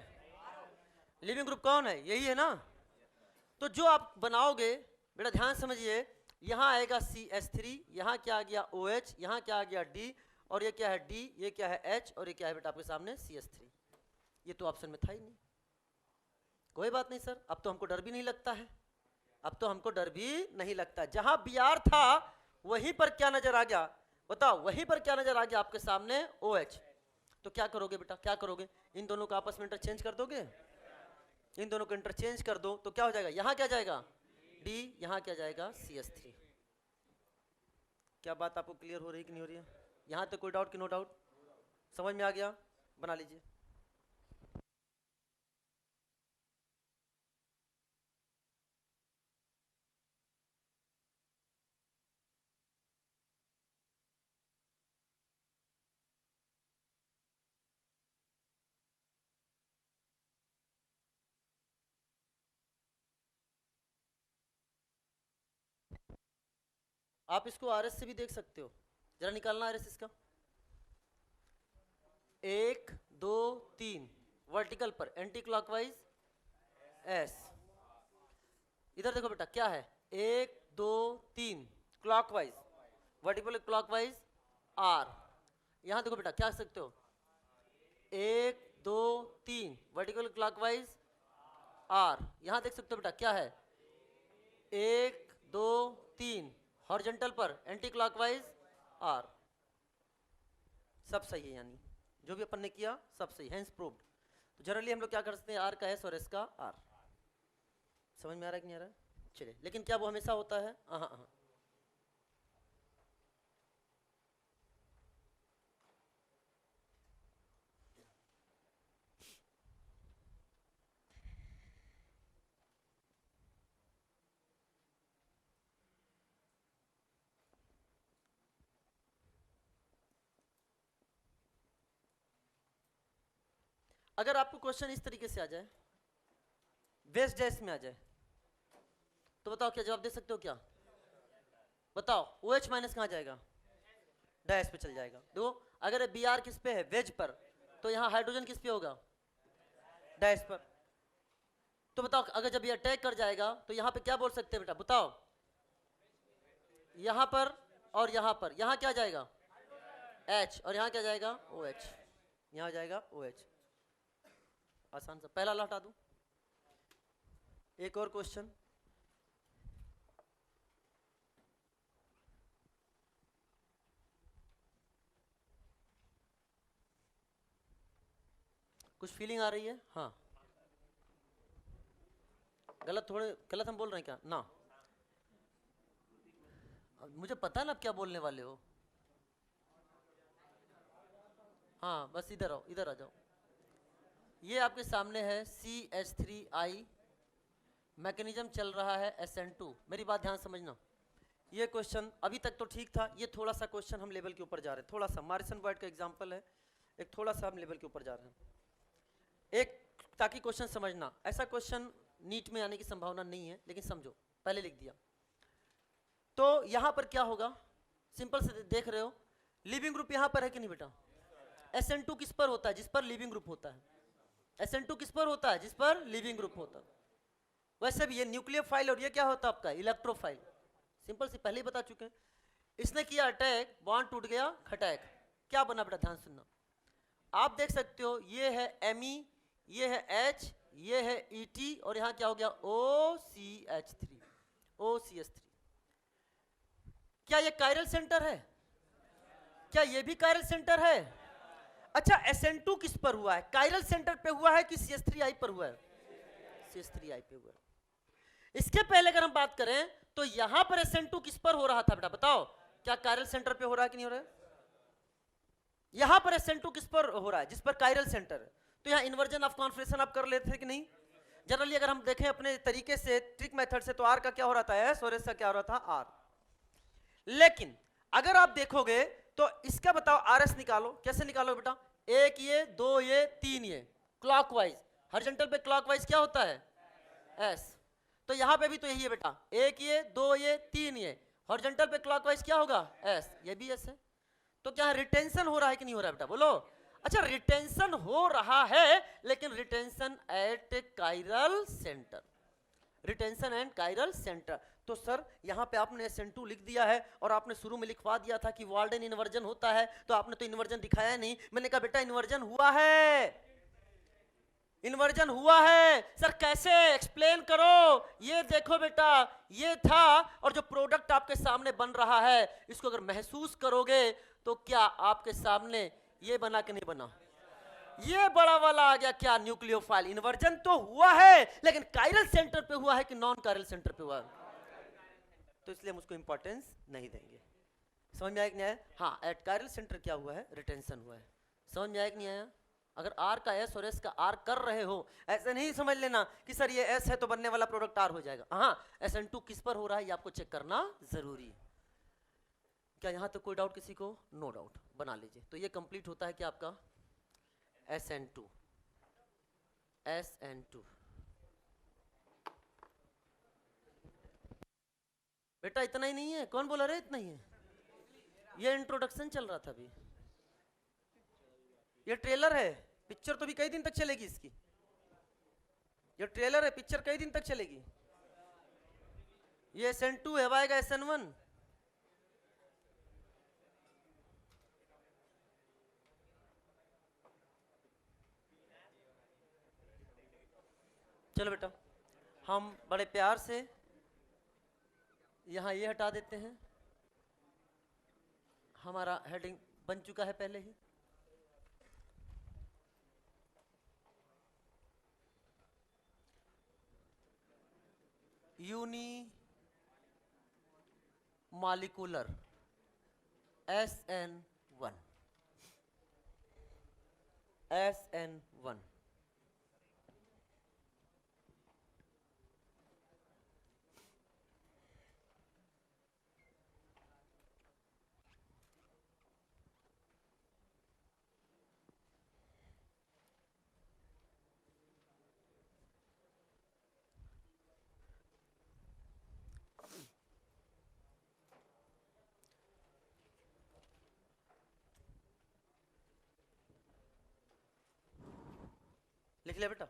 लिविंग ग्रुप कौन है? यही है ना। तो जो आप बनाओगे बेटा ध्यान समझिए, यहाँ आएगा CH3, यहाँ क्या आ गया OH, यहाँ क्या आ गया D, और ये क्या है D, ये क्या है H, और ये क्या है बेटा आपके सामने CH3। ये तो ऑप्शन में था ही नहीं। कोई बात नहीं सर, अब तो हमको डर भी नहीं लगता है, अब तो हमको डर भी नहीं लगता। जहां Br था वहीं पर क्या नजर आ गया? बताओ वहीं पर क्या नजर आ गया आपके सामने? OH। तो क्या करोगे बेटा? क्या करोगे? इन दोनों को आपस में इंटरचेंज कर दोगे। इन दोनों को इंटरचेंज कर दो तो क्या हो जाएगा? यहाँ क्या जाएगा? D, यहाँ क्या जाएगा? CH3। क्या बात आपको क्लियर हो रही है कि नहीं हो रही है? यहाँ तक कोई डाउट कि नो डाउट? समझ में आ गया? बना लीजिए। आप इसको RS से भी देख सकते हो, जरा निकालना RS इसका। 1 2 3 वर्टिकल पर एंटी क्लॉकवाइज S। इधर देखो बेटा क्या है? 1 2 3 क्लॉकवाइज, वर्टिकल क्लॉकवाइज R। यहां देखो बेटा क्या सकते हो? 1 2 3 वर्टिकल क्लॉकवाइज R। यहां देख सकते हो बेटा क्या है? 1 2 3 हॉरिजॉन्टल पर एंटी क्लॉकवाइज R। सब सही है, यानी जो भी अपन ने किया सब सही, हेंस प्रूव्ड। तो जनरली हम लोग क्या कर सकते हैं? R का S और S का R। समझ में आ रहा है कि नहीं आ रहा है? चलिए, लेकिन क्या वो हमेशा होता है? हाँ हाँ। अगर आपको क्वेश्चन इस तरीके से आ जाए, वेस्ट डैश में आ जाए, तो बताओ क्या जवाब दे सकते हो? क्या बताओ? OH माइनस कहाँ जाएगा? डैश पे चल जाएगा। देखो अगर Br किस पे है? वेज पर, तो यहाँ हाइड्रोजन किस पे होगा? डैश पर। तो बताओ अगर जब ये अटैक कर जाएगा तो यहाँ पे क्या बोल सकते हैं बेटा? बताओ। यहाँ पर और यहाँ पर, यहाँ क्या जाएगा? H, और यहाँ क्या जाएगा? OH। यहाँ जाएगा OH। आसान सा, पहला हटा दूं। एक और क्वेश्चन, कुछ फीलिंग आ रही है? हाँ, गलत हम बोल रहे हैं क्या? ना, मुझे पता है ना आप क्या बोलने वाले हो। हाँ बस इधर आओ, इधर आ जाओ। ये आपके सामने है CH3I, मैकेनिज्म चल रहा है SN2। मेरी बात ध्यान समझना। ये क्वेश्चन अभी तक तो ठीक था, ये थोड़ा सा क्वेश्चन हम लेवल के ऊपर जा रहे हैं, थोड़ा सा मार्सन बॉयड का एग्जांपल है, एक थोड़ा सा हम लेवल के ऊपर जा रहे हैं एक, ताकि क्वेश्चन समझना। ऐसा क्वेश्चन नीट में आने की संभावना नहीं है, लेकिन समझो, पहले लिख दिया। तो यहां पर क्या होगा? सिंपल से देख रहे हो, लिविंग ग्रुप यहां पर है कि नहीं बेटा? SN2 किस पर होता है? जिस पर लिविंग ग्रुप होता है। SN2 किस पर होता है? जिस पर लिविंग ग्रुप होता है। वैसे भी ये न्यूक्लियोफाइल और ये क्या होता है आपका? इलेक्ट्रोफाइल। सिंपल सी पहले ही बता चुके हैं। इसने किया अटैक, बॉन्ड टूट गया खटैक, क्या बना बेटा? ध्यान सुनना। आप देख सकते हो ये है Me, ये है H, ये है Et, और यहां क्या हो गया? OCH3, OCH3। क्या ये कायरल सेंटर है? क्या ये भी कायरल सेंटर है? अच्छा, SN2 किस पर हुआ है? कायरल सेंटर पे हुआ है कि CH3I पर हुआ है? CH3I पे हुआ है। इसके पहले अगर हम बात करें तो यहां पर SN2 किस पर हो रहा था बेटा, बताओ? क्या कायरल सेंटर पे हो रहा है कि नहीं हो रहा है? यहां पर SN2 किस पर हो रहा है? जिस पर कायरल सेंटर है। तो यहां इन्वर्जन ऑफ कॉन्फर्मेशन आप कर लेते थे कि नहीं? जनरली अगर हम देखें अपने तरीके से, ट्रिक मेथड से, तो R का क्या हो रहा था? S, और S का क्या हो रहा था? R। लेकिन अगर आप देखोगे तो इसका बताओ RS निकालो, कैसे निकालो बेटा? एक ये, दो ये, तीन ये, क्लॉकवाइज। हॉरिजॉन्टल पे क्लॉकवाइज क्या होता है? S। तो यहां पे भी तो यही है बेटा, एक ये, दो ये, तीन ये, हॉरिजॉन्टल पे क्लॉकवाइज क्या होगा? S। ये भी S है। तो क्या रिटेंशन हो रहा है कि नहीं हो रहा है बेटा, बोलो? अच्छा, रिटेंशन हो रहा है, लेकिन retention at chiral center, retention and chiral center. तो सर यहां पे आपने SN2 लिख दिया है और आपने शुरू में लिखवा दिया था कि वाल्डन इन्वर्जन होता है, तो आपने तो इन्वर्जन दिखाया नहीं। मैंने कहा बेटा इन्वर्जन हुआ है, इन्वर्जन हुआ है। सर कैसे, एक्सप्लेन करो। ये देखो बेटा, ये था, और जो प्रोडक्ट आपके सामने बन रहा है, इसको अगर महसूस करोगे तो क्या आपके सामने ये बना कि नहीं बना? ये बड़ा वाला आ गया क्या? न्यूक्लियोफाइल। इन्वर्जन तो हुआ है, लेकिन कायरल सेंटर पे हुआ है कि नॉन कायरल सेंटर पे हुआ है? तो इसलिए हम उसको इंपॉर्टेंस नहीं देंगे। समझ में आया कि नहीं आया? हाँ, एट कायरल सेंटर क्या हुआ है? रिटेंशन हुआ है। समझ में आया कि नहीं आया? अगर R का S और S का R कर रहे हो, ऐसे नहीं समझ लेना कि सर ये S है तो बनने वाला प्रोडक्ट R हो जाएगा। हाँ, SN2 किस पर हो रहा है ये आपको चेक करना जरूरी है। क्या यहां तक कोई डाउट किसी को? नो डाउट, बना लीजिए। तो ये कंप्लीट होता है कि आपका SN2। SN2 बेटा इतना ही नहीं है। कौन बोला रहे इतना ही है? ये इंट्रोडक्शन चल रहा था अभी, ये ट्रेलर है। पिक्चर तो भी कई दिन तक चलेगी इसकी। ये ट्रेलर है, पिक्चर कई दिन तक चलेगी। ये SN2 है, आएगा SN1। चलो बेटा, हम बड़े प्यार से यहां ये हटा देते हैं। हमारा हेडिंग बन चुका है पहले ही। Uni molecular SN1। SN1 लिख लिया बेटा?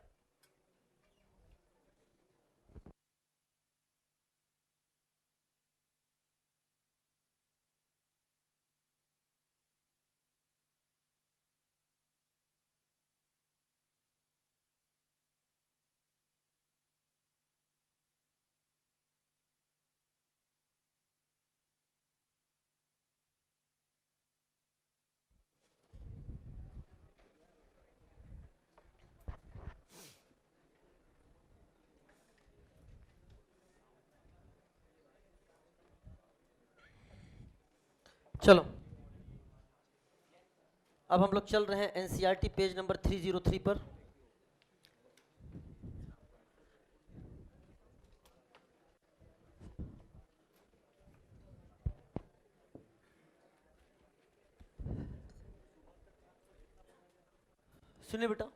चलो, अब हम लोग चल रहे हैं NCERT पेज नंबर 303 पर। सुनिए बेटा,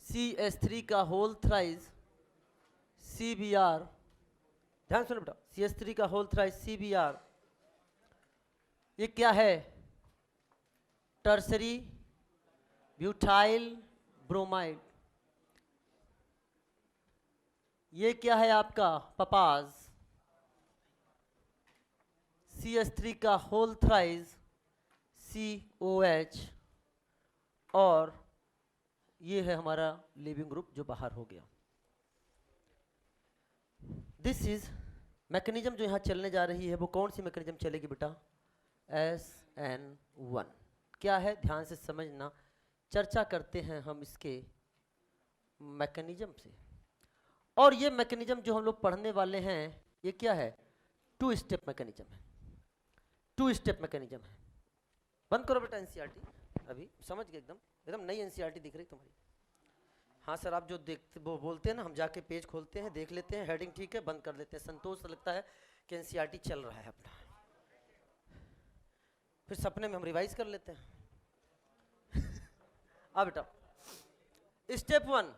CH3 का होल थ्राइज CBr, ध्यान सुनो बेटा, CH3 का होल थ्राइज CBr, ये क्या है? Tertiary butyl bromide. ये क्या है आपका? पपाज। CH3 का होल थ्राइज COH, और ये है हमारा लिविंग ग्रुप जो बाहर हो गया। दिस इज मैकेनिज्म जो यहाँ चलने जा रही है वो कौन सी मैकेनिज्म चलेगी बेटा? SN1। क्या है, ध्यान से समझना, चर्चा करते हैं हम इसके मैकेनिज्म से। और ये मैकेनिज्म जो हम लोग पढ़ने वाले हैं ये क्या है? 2 स्टेप मैकेनिज्म है। 2 स्टेप मैकेनिज्म है। बंद करो बेटा एनसीईआरटी, अभी समझ गए, एकदम एकदम नई एनसीईआरटी दिख रही तुम्हारी। हाँ सर, आप जो देखते वो बोलते हैं ना, हम जाके पेज खोलते हैं, देख लेते हैं, हेडिंग ठीक है, बंद कर देते हैं, संतोष लगता है कि एनसीईआरटी चल रहा है अपना, फिर सपने में हम रिवाइज कर लेते हैं। अब बेटा स्टेप 1,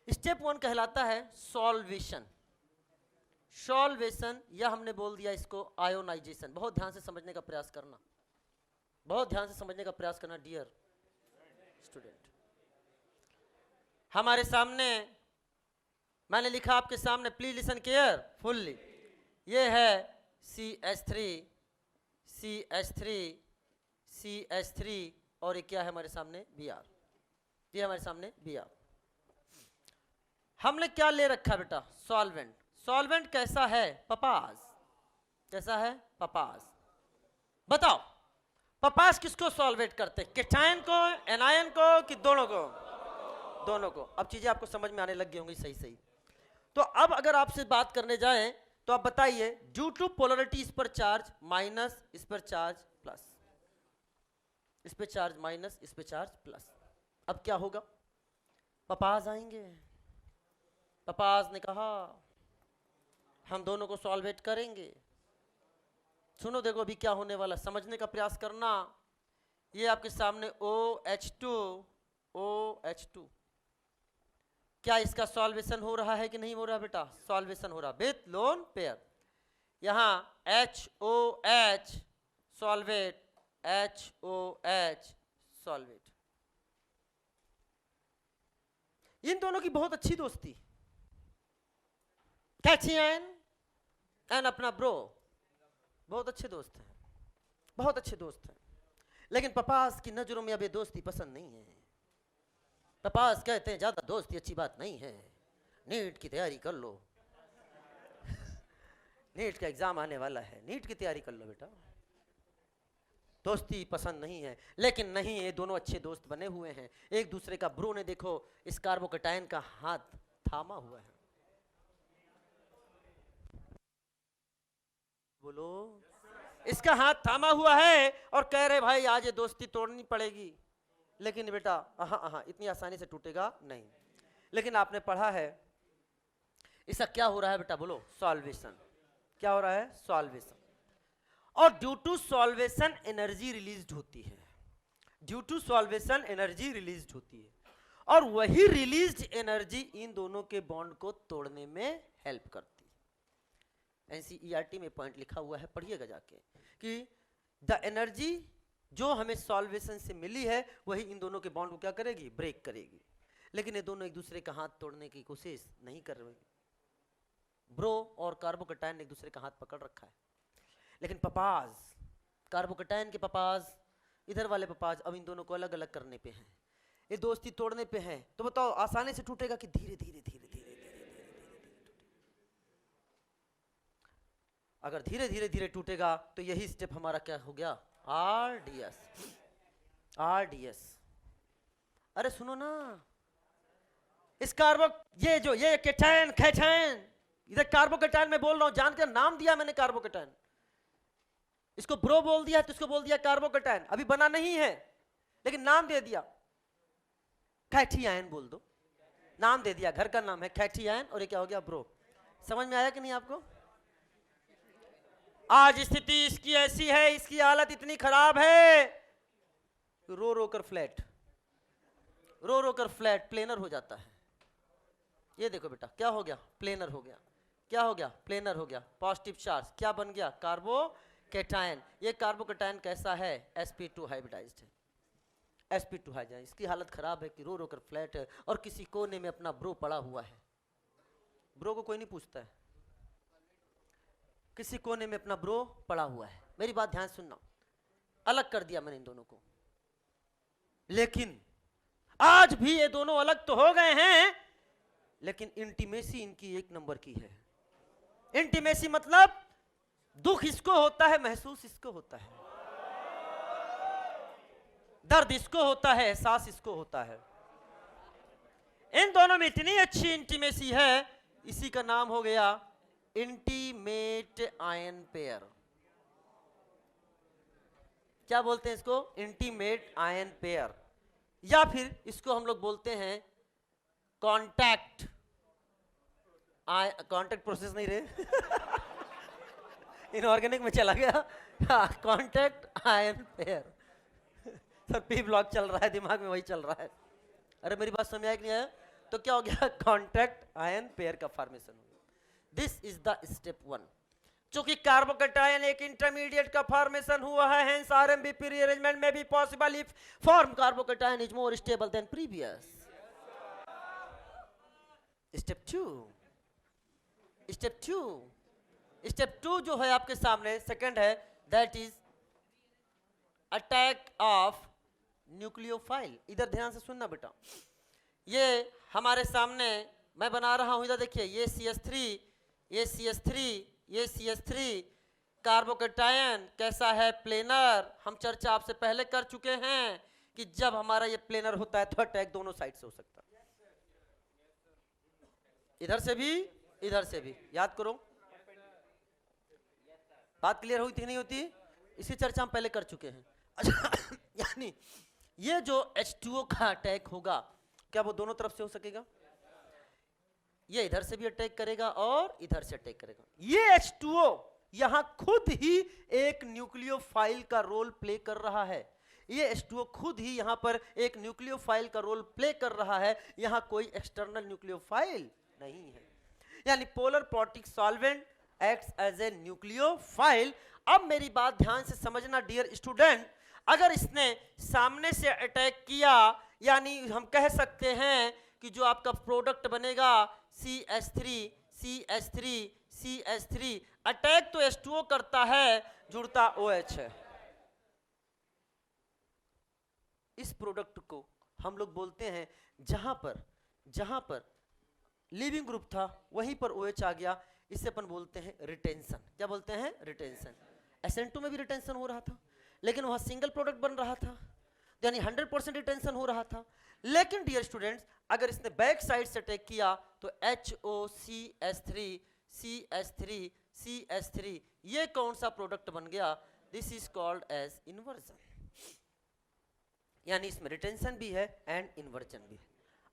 स्टेप 1 कहलाता है सॉल्वेशन। सॉल्वेशन या हमने बोल दिया इसको आयोनाइजेशन। बहुत ध्यान से समझने का प्रयास करना, बहुत ध्यान से समझने का प्रयास करना डियर स्टूडेंट। हमारे सामने मैंने लिखा आपके सामने, प्लीज लिसन केयर फुल्ली, ये है CH3 CH3 CH3 और ये क्या है हमारे सामने? Br। ये हमारे सामने Br। हमने क्या ले रखा बेटा? सॉल्वेंट। सॉल्वेंट कैसा है? पपास। कैसा है? पपास। बताओ पपास किसको सॉल्वेट करते हैं? केटायन को, एनायन को, कि दोनों को? दोनों को। अब चीजें आपको समझ में आने लग गई होंगी सही सही। तो अब अगर आपसे बात करने जाएं तो आप बताइए, ड्यू टू पोलरिटी इस पर चार्ज माइनस, इस पर चार्ज प्लस, इस पे चार्ज माइनस, इस पे चार्ज प्लस, अब क्या होगा? पपास आएंगे। पपास ने कहा हम दोनों को सॉल्वेट करेंगे। सुनो देखो अभी क्या होने वाला, समझने का प्रयास करना। ये आपके सामने OH2 OH2, क्या इसका सॉल्वेशन हो रहा है कि नहीं हो रहा बेटा? सॉल्वेशन हो रहा विथ लोन पेयर। यहां HOH सॉल्वेट, HOH सॉल्वेट। इन दोनों की बहुत अच्छी दोस्ती, कैथियन एंड अपना ब्रो, बहुत अच्छे दोस्त हैं, बहुत अच्छे दोस्त हैं। लेकिन पपास की नजरों में अब ये दोस्ती पसंद नहीं है। पपास कहते हैं ज्यादा दोस्ती अच्छी बात नहीं है, नीट की तैयारी कर लो। नीट का एग्जाम आने वाला है, नीट की तैयारी कर लो बेटा, दोस्ती पसंद नहीं है। लेकिन नहीं, ये दोनों अच्छे दोस्त बने हुए हैं एक दूसरे का। ब्रो ने देखो इस कार्बोकेटायन का हाथ थामा हुआ है, बोलो, इसका हाथ थामा हुआ है और कह रहे भाई आज ये दोस्ती तोड़नी पड़ेगी। लेकिन बेटा इतनी आसानी से टूटेगा नहीं। लेकिन आपने पढ़ा है इसका क्या हो रहा है बेटा? बोलो, सॉल्वेशन। क्या हो रहा है? सॉल्वेशन। और due to solvation energy release होती है, due to solvation energy release होती है, और वही रिलीज्ड एनर्जी इन दोनों के बॉन्ड को तोड़ने में हेल्प करती है। एनसीईआरटी में पॉइंट लिखा हुआ है, पढ़िएगा जाके, कि द एनर्जी जो हमें सॉल्वेशन से मिली है वही इन दोनों के बॉन्ड को क्या करेगी? ब्रेक करेगी। लेकिन ये दोनों एक दूसरे का हाथ तोड़ने की कोशिश नहीं कर रहे। ब्रो और कार्बोकेटायन ने एक दूसरे का हाथ पकड़ रखा है। लेकिन पपास, कार्बोकेटायन के पपास, इधर वाले पपास अब इन दोनों को अलग अलग करने पे हैं, ये दोस्ती तोड़ने पे हैं। तो बताओ आसानी से टूटेगा कि धीरे धीरे धीरे धीरे? अगर धीरे धीरे धीरे टूटेगा तो यही स्टेप हमारा क्या हो गया? RDS। RDS। अरे सुनो ना, इस ये केटायन कैटायन, इधर कार्बोकेटायन में बोल रहा हूं, जान के नाम दिया मैंने कार्बोकेटायन, इसको ब्रो बोल दिया तो इसको बोल दिया कार्बोकेटायन। अभी बना नहीं है लेकिन नाम दे दिया, कैथियन बोल दो, नाम दे दिया, घर का नाम है कैथियन और ये क्या हो गया? ब्रो। समझ में आया कि नहीं आपको? आज स्थिति इसकी ऐसी है, इसकी हालत इतनी खराब है, रो रो कर फ्लैट, रो रो कर फ्लैट प्लेनर हो जाता है। ये देखो बेटा क्या हो गया? प्लेनर हो गया। क्या हो गया? प्लेनर हो गया। पॉजिटिव चार्ज क्या बन गया? कार्बोकेटायन। ये कार्बोकेटायन कैसा है? sp2 हाइब्रिडाइज्ड है, sp2 हाइब्रिडाइज्ड। इसकी हालत खराब है कि रो रो कर फ्लैट है और किसी कोने में अपना ब्रो पड़ा हुआ है। ब्रो को कोई नहीं पूछता है, किसी कोने में अपना ब्रो पड़ा हुआ है। मेरी बात ध्यान सुनना, अलग कर दिया मैंने इन दोनों को, लेकिन आज भी ये दोनों अलग तो हो गए हैं, लेकिन इंटीमेसी इनकी एक नंबर की है, इंटीमेसी मतलब दुख इसको होता है, महसूस इसको होता है, दर्द इसको होता है, एहसास इसको होता है। इन दोनों में इतनी अच्छी इंटीमेसी है, इसी का नाम हो गया इंटीमेट आयन पेयर। क्या बोलते हैं इसको? इंटीमेट आयन पेयर, या फिर इसको हम लोग बोलते हैं कांटेक्ट प्रोसेस नहीं रहे इनऑर्गेनिक में चला गया। Contact ion pair. Sir P block चल रहा है, दिमाग में वही चल रहा है। अरे मेरी बात समझ में आया कि नहीं आया? तो क्या हो गया? कांटेक्ट आयन पेयर का फॉर्मेशन हो गया। This is the step 1। चूंकि कार्बोकैटायन एक इंटरमीडिएट का फॉर्मेशन हुआ है, हेंस आरएमबीपी रीअरेंजमेंट में भी possible if form carbocation is more stable then previous. Step 2 जो है आपके सामने, सेकंड है, that is attack of nucleophile. इधर ध्यान से सुनना बेटा, ये हमारे सामने मैं बना रहा हूं, इधर देखिए, ये CH3, ये CH3, ये CH3 कार्बोकैटायन कैसा है? प्लेनर। हम चर्चा आपसे पहले कर चुके हैं कि जब हमारा ये प्लेनर होता है तो अटैक दोनों साइड से हो सकता है, इधर से भी इधर से भी। याद करो, बात क्लियर हुई थी नहीं होती? इसकी चर्चा हम पहले कर चुके हैं। अच्छा यानी ये जो H2O का अटैक होगा, क्या वो दोनों तरफ से हो सकेगा? ये इधर से भी अटैक करेगा और इधर से अटैक करेगा। ये H2O यहां खुद ही एक न्यूक्लियोफाइल का रोल प्ले कर रहा है। ये H2O खुद ही यहां पर एक न्यूक्लियोफाइल का रोल प्ले कर रहा है, यहां कोई एक्सटर्नल न्यूक्लियोफाइल नहीं है। यानी polar protic solvent acts as a nucleophile. अब मेरी बात ध्यान से समझना डियर स्टूडेंट, अगर इसने सामने से अटैक किया, यानी हम कह सकते हैं कि जो आपका प्रोडक्ट बनेगा CH3, CH3, CH3, अटैक तो H2O करता है, जुड़ता OH है। इस प्रोडक्ट को हम लोग बोलते हैं, जहां पर लिविंग ग्रुप था वहीं पर OH आ गया, इसे अपन बोलते हैं रिटेंशन। क्या बोलते हैं? रिटेंशन। SN2 में भी रिटेंशन हो रहा था, लेकिन वहां सिंगल प्रोडक्ट बन रहा था, यानी 100% रिटेंशन हो रहा था। लेकिन डियर स्टूडेंट्स, अगर इसने बैक साइड से अटैक किया तो HOCH3, CH3, CH3, ये कौन सा प्रोडक्ट बन गया? This is called as inversion. यानी इसमें रिटेंशन भी है एंड इन्वर्जन भी है।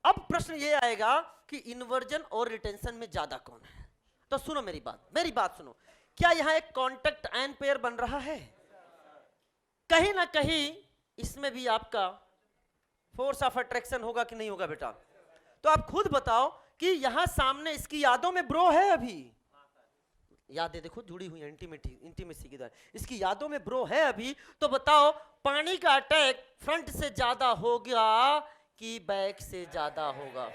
अब प्रश्न ये आएगा कि इन्वर्जन और रिटेंशन में ज्यादा कौन है? तो सुनो मेरी बात सुनो, क्या यहां एक कांटेक्ट आयन पेयर बन रहा है? कहीं ना कहीं इसमें भी आपका फोर्स ऑफ अट्रैक्शन होगा कि नहीं होगा बेटा? तो आप खुद बताओ कि यहां सामने इसकी यादों में ब्रो है, अभी यादें देखो जुड़ी हुई इंटीमेसी की तरह, इसकी यादों में ब्रो है अभी। तो बताओ पानी का अटैक फ्रंट से ज्यादा होगा कि बैक से ज्यादा होगा?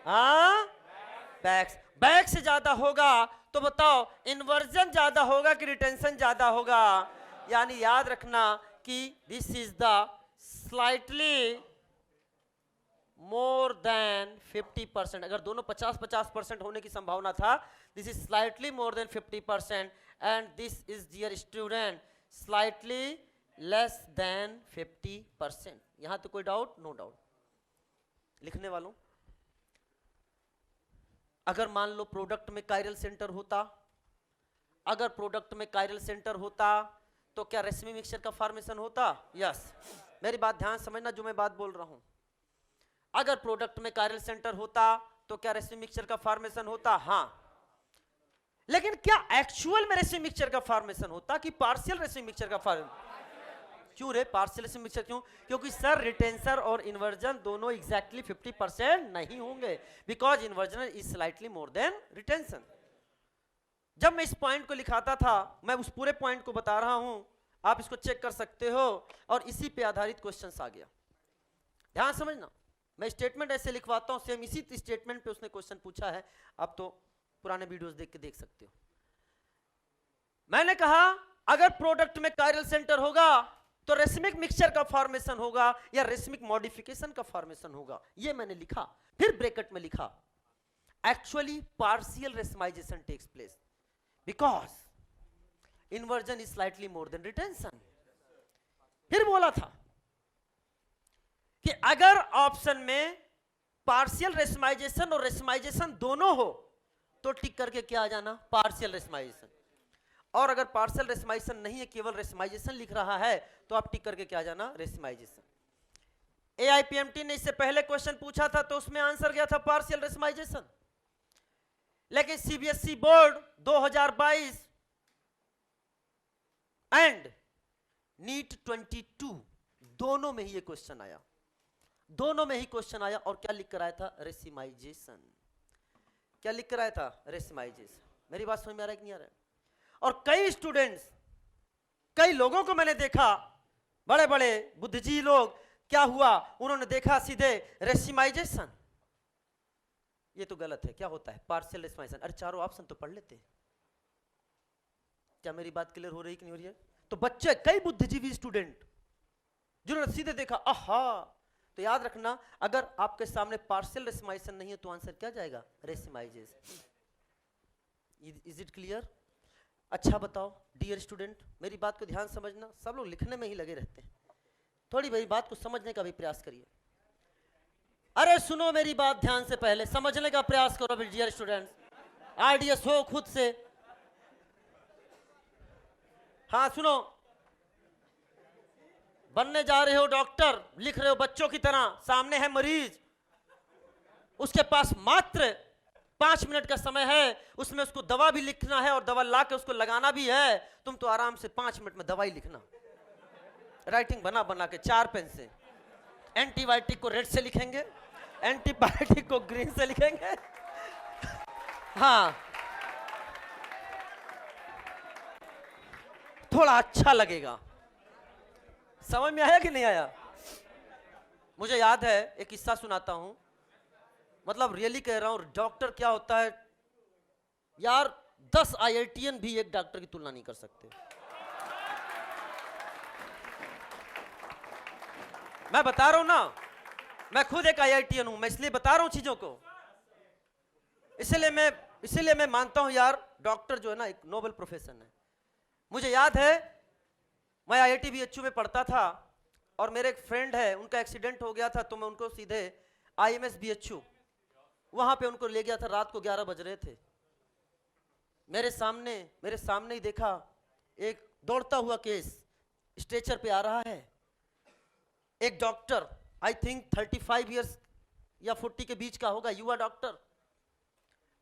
हाँ, बैक से ज्यादा होगा। तो बताओ इन्वर्जन ज्यादा होगा कि रिटेंशन ज्यादा होगा? यानी याद रखना कि this is the slightly more than 50%। अगर दोनों 50-50% होने की संभावना था, this is slightly more than 50%, and this is dear student slightly less than 50%। यहां तो कोई डाउट? No doubt. लिखने वालों, अगर मान लो प्रोडक्ट में कायरल सेंटर होता, अगर प्रोडक्ट में कायरल सेंटर होता तो क्या रेशमी मिक्सचर का फॉर्मेशन होता? यस। मेरी बात ध्यान समझना, जो मैं बात बोल रहा हूं, अगर प्रोडक्ट में कायरल सेंटर होता तो क्या रेशमी मिक्सचर का फॉर्मेशन होता? हाँ। लेकिन क्या एक्चुअल में रेशमी मिक्सचर का फॉर्मेशन होता कि पार्शियल रेशमी मिक्सचर का फॉर्मेशन? क्यों रे पार्शियल रेशमी मिक्सचर क्यों? क्योंकि सर रिटेंशन और इन्वर्जन दोनों एग्जैक्टली 50% नहीं होंगे, because inversion is slightly more than retention. जब मैं इस पॉइंट को लिखाता था, मैं उस पूरे पॉइंट को बता रहा हूं, आप इसको चेक कर सकते हो, और इसी पे आधारित क्वेश्चंस आ गया। ध्यान समझना, मैं स्टेटमेंट ऐसे लिखवाता हूं, सेम इसी स्टेटमेंट पे उसने क्वेश्चन पूछा है, आप तो पुराने वीडियोस देख के देख सकते हो। मैंने कहा अगर प्रोडक्ट में कायरल सेंटर होगा तो रेशमिक मिक्सचर का फॉर्मेशन होगा या रेशमिक मॉडिफिकेशन का फॉर्मेशन होगा, ये मैंने लिखा। फिर ब्रैकेट में लिखा actually partial racemisation takes place, because inversion is slightly more than retention. फिर बोला था कि अगर ऑप्शन में पार्शियल रेशमाइजेशन और रेशमाइजेशन दोनों हो तो टिक करके क्या आ जाना, पार्शियल रेशमाइजेशन। और अगर पार्शियल रेशमाइजेशन नहीं है, केवल रेशमाइजेशन लिख रहा है, तो आप टिक करके क्या आ जाना, रेशमाइजेशन। एआईपीएमटी ने इससे पहले क्वेश्चन पूछा था तो उसमें आंसर गया था पार्शियल रेशमाइजेशन। लेकिन सीबीएसई बोर्ड 2022 एंड नीट 22 दोनों में ही ये क्वेश्चन आया, दोनों में ही क्वेश्चन आया। और क्या लिख कर आया था, रेशमाइजेशन। क्या लिख कर आया था, रेशमाइजेशन। मेरी बात समझ में आ रहा है कि नहीं आ रहा है? और कई स्टूडेंट्स, कई लोगों को मैंने देखा, बड़े बड़े बुद्धिजीवी लोग, क्या हुआ, उन्होंने देखा सीधे रेशमाइजेशन। ये तो गलत है। क्या होता है, पार्शियल रेशमाइजेशन। अरे चारों ऑप्शन तो पढ़ लेते। क्या मेरी बात क्लियर हो रही कि नहीं हो रही है? तो बच्चे, कई बुद्धिजीवी स्टूडेंट जिन्होंने सीधे देखा, आहा। तो याद रखना, अगर आपके सामने पार्शियल रेशमाइजेशन नहीं है तो आंसर क्या जाएगा, रेशमाइजेशन। Is it clear? अच्छा बताओ डियर स्टूडेंट, मेरी बात को ध्यान समझना। सब लोग लिखने में ही लगे रहते हैं, थोड़ी मेरी बात को समझने का भी प्रयास करिए। अरे सुनो मेरी बात ध्यान से, पहले समझने का प्रयास करो डियर स्टूडेंट्स। आरडीएस हो खुद से। हाँ सुनो, बनने जा रहे हो डॉक्टर, लिख रहे हो बच्चों की तरह, सामने है मरीज, उसके पास मात्र 5 मिनट का समय है, उसमें उसको दवा भी लिखना है और दवा ला के उसको लगाना भी है। तुम तो आराम से 5 मिनट में दवाई लिखना, राइटिंग बना बना के 4 पेन से। एंटीबायोटिक को रेड से लिखेंगे, एंटीबायोटिक को ग्रीन से लिखेंगे। हाँ, थोड़ा अच्छा लगेगा। समझ में आया कि नहीं आया? मुझे याद है, एक किस्सा सुनाता हूं, मतलब रियली कह रहा हूं। डॉक्टर क्या होता है यार, 10 आईआईटीएन भी एक डॉक्टर की तुलना नहीं कर सकते। मैं बता रहा हूं ना, मैं खुद एक आईआईटीएन हूं, मैं इसलिए बता रहा हूं चीजों को। इसीलिए मैं मानता हूं यार, डॉक्टर जो है ना, एक नोबल प्रोफेशन है। मुझे याद है, मैं आईआईटी बीएचयू में पढ़ता था और मेरे एक फ्रेंड है, उनका एक्सीडेंट हो गया था, तो मैं उनको सीधे आईएमएस बीएचयू वहां पे उनको ले गया था। रात को 11 बज रहे थे। मेरे सामने ही देखा, एक दौड़ता हुआ केस स्ट्रेचर पे आ रहा है। एक डॉक्टर, आई थिंक 35 इयर्स या 40 के बीच का होगा, युवा डॉक्टर।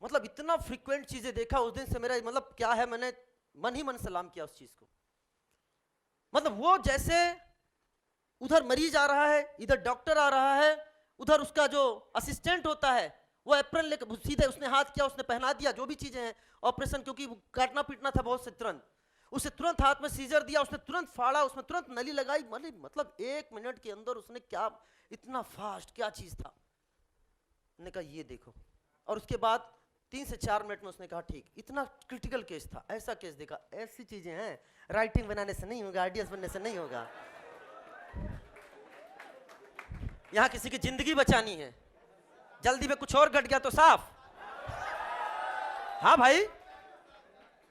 मतलब इतना फ्रीक्वेंट चीजें देखा उस दिन से, मेरा मतलब क्या है, मैंने मन ही मन सलाम किया उस चीज को। मतलब वो जैसे उधर मरीज आ रहा है, इधर डॉक्टर आ रहा है, उधर उसका जो असिस्टेंट होता है वो एप्रन लेकर सीधे उसने हाथ किया, उसने पहना दिया जो भी चीजें हैं ऑपरेशन, क्योंकि काटना पीटना था बहुत से, तुरंत उसे तुरंत हाथ में सीजर दिया, उसने तुरंत फाड़ा, उसमें तुरंत नली लगाई। मतलब 1 मिनट के अंदर उसने क्या, इतना फास्ट क्या चीज था। ने कहा ये देखो, और उसके बाद 3 से 4 मिनट में उसने कहा ठीक। इतना क्रिटिकल केस था, ऐसा केस देखा। ऐसी चीजें हैं, राइटिंग बनाने से नहीं होगा, आइडियाज बनने से नहीं होगा। यहां किसी की जिंदगी बचानी है, जल्दी में कुछ और घट गया तो साफ। हाँ भाई,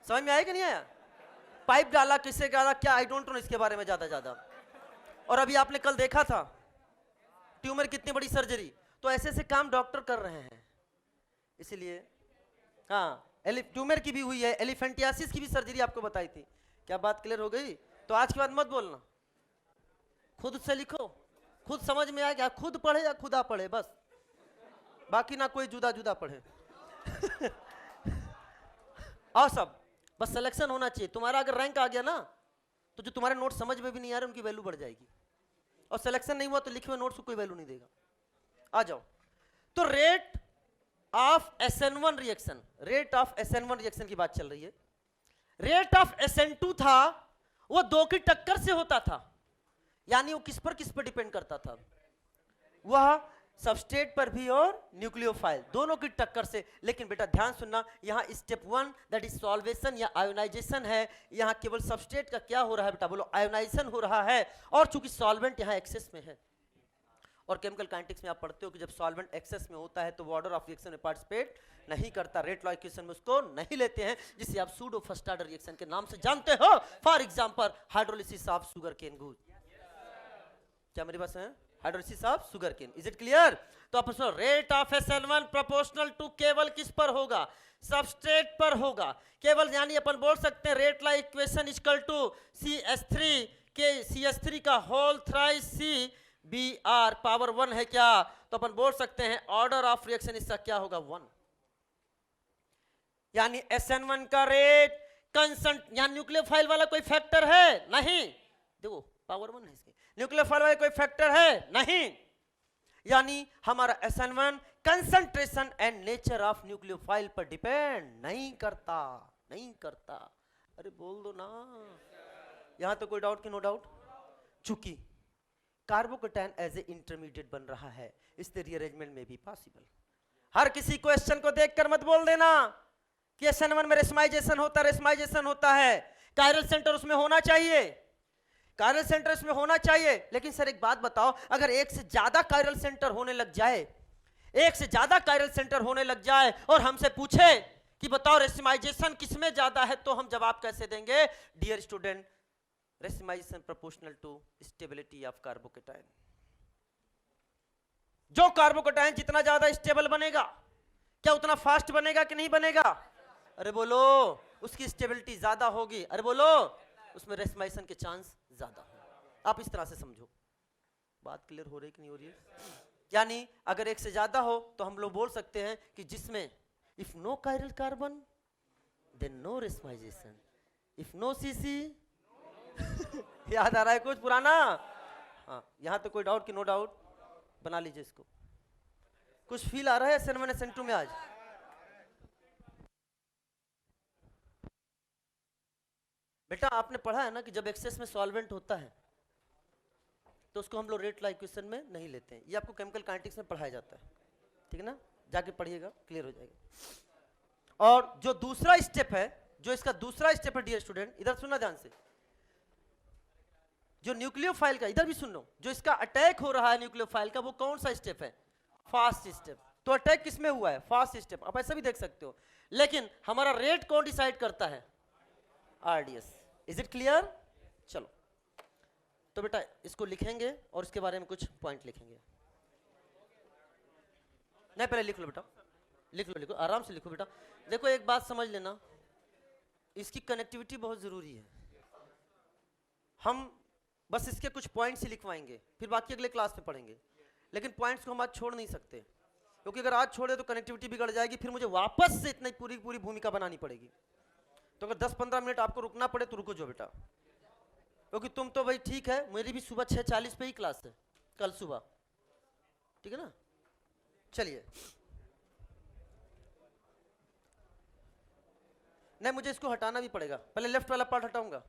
समझ में आया कि नहीं आया? पाइप डाला, किसे डाला, क्या, आई डोंट नो इसके बारे में ज्यादा। और अभी आपने कल देखा था ट्यूमर, कितनी बड़ी सर्जरी। तो ऐसे ऐसे काम डॉक्टर कर रहे हैं। इसीलिए हाँ, ट्यूमर की भी हुई है, एलिफेंटियासिस की भी सर्जरी आपको बताई थी। क्या बात क्लियर हो गई? तो आज के बाद मत बोलना, खुद से लिखो, खुद समझ में आ गया, खुद पढ़े या खुदा पढ़े, बस बाकी ना कोई जुदा जुदा पढ़े। और सब बस सिलेक्शन होना चाहिए। तुम्हारा अगर रैंक आ गया ना, तो जो तुम्हारे नोट समझ में भी नहीं आ रहे उनकी वैल्यू बढ़ जाएगी। और सिलेक्शन नहीं हुआ तो लिखे हुए नोट्स को कोई वैल्यू नहीं देगा। आ जाओ, तो rate of SN1 reaction, rate of SN1 reaction की बात चल रही है। रेट ऑफ SN2 था, वो 2 की टक्कर से होता था। यानी वो किस पर डिपेंड करता था? वह सबस्ट्रेट पर भी और न्यूक्लियोफाइल दोनों की टक्कर से। लेकिन बेटा ध्यान सुनना, यहां स्टेप 1 दैट इज सॉल्वेशन या आयोनाइजेशन है। यहां केवल सबस्ट्रेट का क्या हो रहा है बेटा, बोलो, आयोनाइजेशन हो रहा है। और चूंकि सॉल्वेंट यहां एक्सेस में है और केमिकल काइनेटिक्स में आप पढ़ते हो कि जब सॉल्वेंट एक्सेस में होता है तो वो ऑर्डर ऑफ रिएक्शन में पार्टिसिपेट नहीं करता, रेट लॉ इक्वेशन में उसको नहीं लेते हैं, जिसे आप सूडो फर्स्ट ऑर्डर रिएक्शन के नाम से जानते हो, for example hydrolysis of sugar cane गुड। क्या मेरी बात है? Hydrolysis of sugar cane, is it clear? तो आप सुनो, rate of SN1 proportional to केवल किस पर होगा? सबस्ट्रेट पर होगा केवल, यानी अपन बोल सकते हैं rate law equation equal to CH3 के CH3 का होल थ्राइस CBr पावर 1 है क्या? तो अपन बोल सकते हैं ऑर्डर ऑफ रिएक्शन इसका क्या होगा? 1। यानी SN1 का रेट कंस्टेंट, यहां न्यूक्लियोफाइल वाला कोई फैक्टर है नहीं, देखो पावर 1 है इसके, न्यूक्लियोफाइल वाला कोई फैक्टर है नहीं, यानी हमारा SN1 concentration and nature of nucleophile पर डिपेंड नहीं करता, नहीं करता। अरे बोल दो ना, यहां तो कोई डाउट कि नो डाउट? चूंकि कार्बोकैटायन एज ए इंटरमीडिएट बन रहा है, इससे रीअरेंजमेंट में भी पॉसिबल। हर किसी क्वेश्चन को देखकर मत बोल देना कि SN1 में रेशमाइजेशन होता है, रेशमाइजेशन होता है, कायरल सेंटर उसमें होना चाहिए, कायरल सेंटर इसमें होना चाहिए। लेकिन सर एक बात बताओ, अगर एक से ज्यादा कायरल सेंटर होने लग जाए, एक से ज्यादा कायरल सेंटर होने लग जाए और हमसे पूछे कि बताओ रेशमाइजेशन किसमें ज्यादा है, तो हम जवाब कैसे देंगे? Dear student, racemisation proportional to stability of carbocation. जो कार्बोकैटायन जितना ज्यादा स्टेबल बनेगा, क्या उतना फास्ट बनेगा कि नहीं बनेगा? अरे बोलो, उसकी स्टेबिलिटी ज्यादा होगी, अरे बोलो, उसमें रेशमाइजेशन के चांस ज्यादा हो। आप इस तरह से समझो, बात क्लियर हो रही कि नहीं हो रही है? यानी अगर एक से ज्यादा हो तो हम लोग बोल सकते हैं कि जिसमें if no chiral carbon then no racemisation, if no CC याद आ रहा है कुछ पुराना? हाँ, यहां तो कोई डाउट कि नो डाउट? बना लीजिए इसको। कुछ फील आ रहा है SN1 SN2 में आज? बेटा आपने पढ़ा है ना कि जब एक्सेस में सॉल्वेंट होता है तो उसको हम लोग रेट लॉ इक्वेशन में नहीं लेते हैं, ये आपको केमिकल काइनेटिक्स में पढ़ाया जाता है, ठीक है ना? जाके पढ़िएगा, क्लियर हो जाएगा। और जो दूसरा स्टेप है, जो इसका दूसरा स्टेप है डियर स्टूडेंट, इधर सुनना ध्यान से, जो न्यूक्लियोफाइल का, इधर भी सुन लो, जो इसका अटैक हो रहा है न्यूक्लियोफाइल का, वो कौन सा स्टेप है? Fast step. तो अटैक किस में हुआ है? Fast step. आप ऐसा भी देख सकते हो, लेकिन हमारा रेट कौन डिसाइड करता है? RDS। Is it clear? चलो, तो बेटा इसको लिखेंगे और इसके बारे में कुछ पॉइंट लिखेंगे। नहीं पहले लिख लो बेटा, लिख लो, लिखो आराम से लिखो बेटा। देखो एक बात समझ लेना, इसकी कनेक्टिविटी बहुत जरूरी है। हम बस इसके कुछ पॉइंट्स ही लिखवाएंगे, फिर बाकी अगले क्लास में पढ़ेंगे, लेकिन पॉइंट्स को हम आज छोड़ नहीं सकते, क्योंकि अगर आज छोड़े तो कनेक्टिविटी बिगड़ जाएगी, फिर मुझे वापस से इतनी पूरी पूरी भूमिका बनानी पड़ेगी। तो अगर 10-15 मिनट आपको रुकना पड़े तो रुको जो बेटा, क्योंकि तुम तो भाई ठीक है, मेरी भी सुबह 6:40 पे ही क्लास है कल सुबह, ठीक है ना? चलिए, नहीं मुझे इसको हटाना भी पड़ेगा, पहले लेफ्ट वाला पार्ट हटाऊंगा।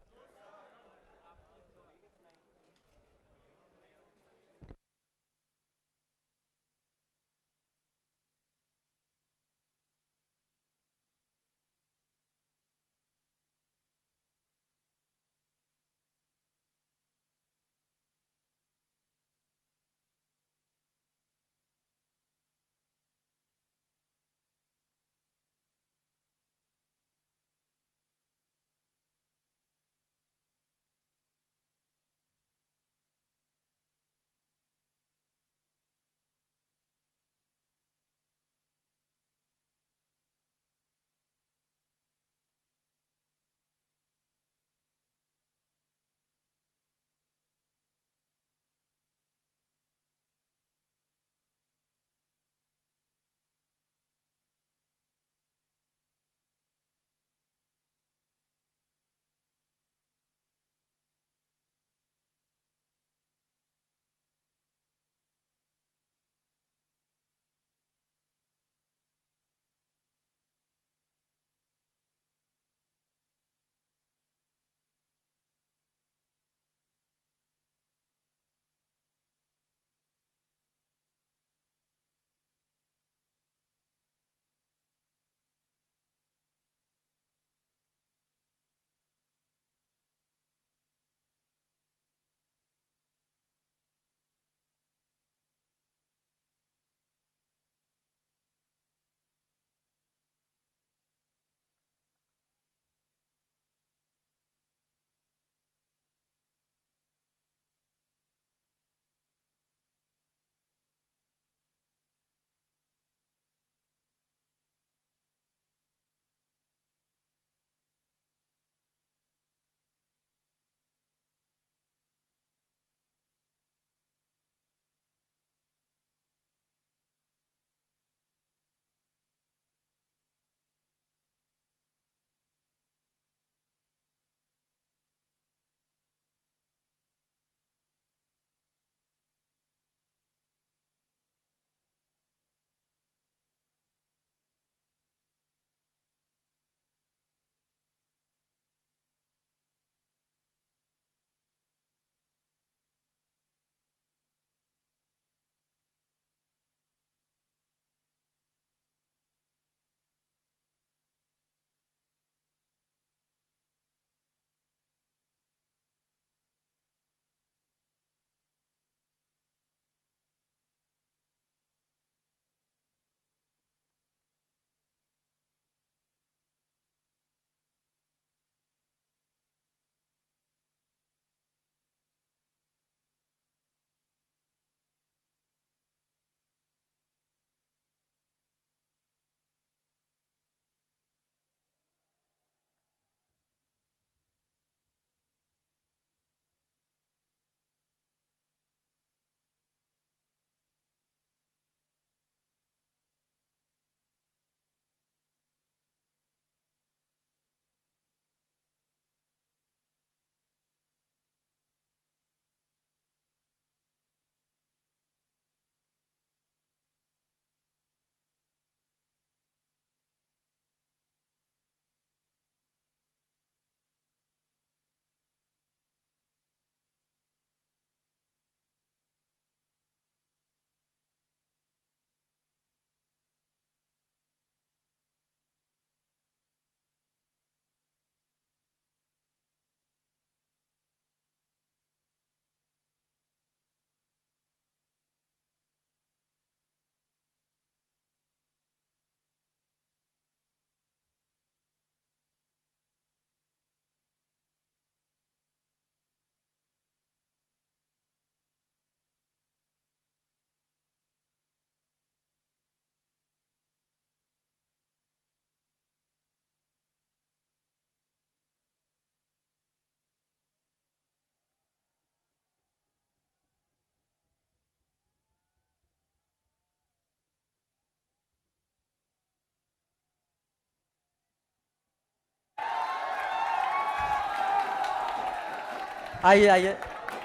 आइए आइए,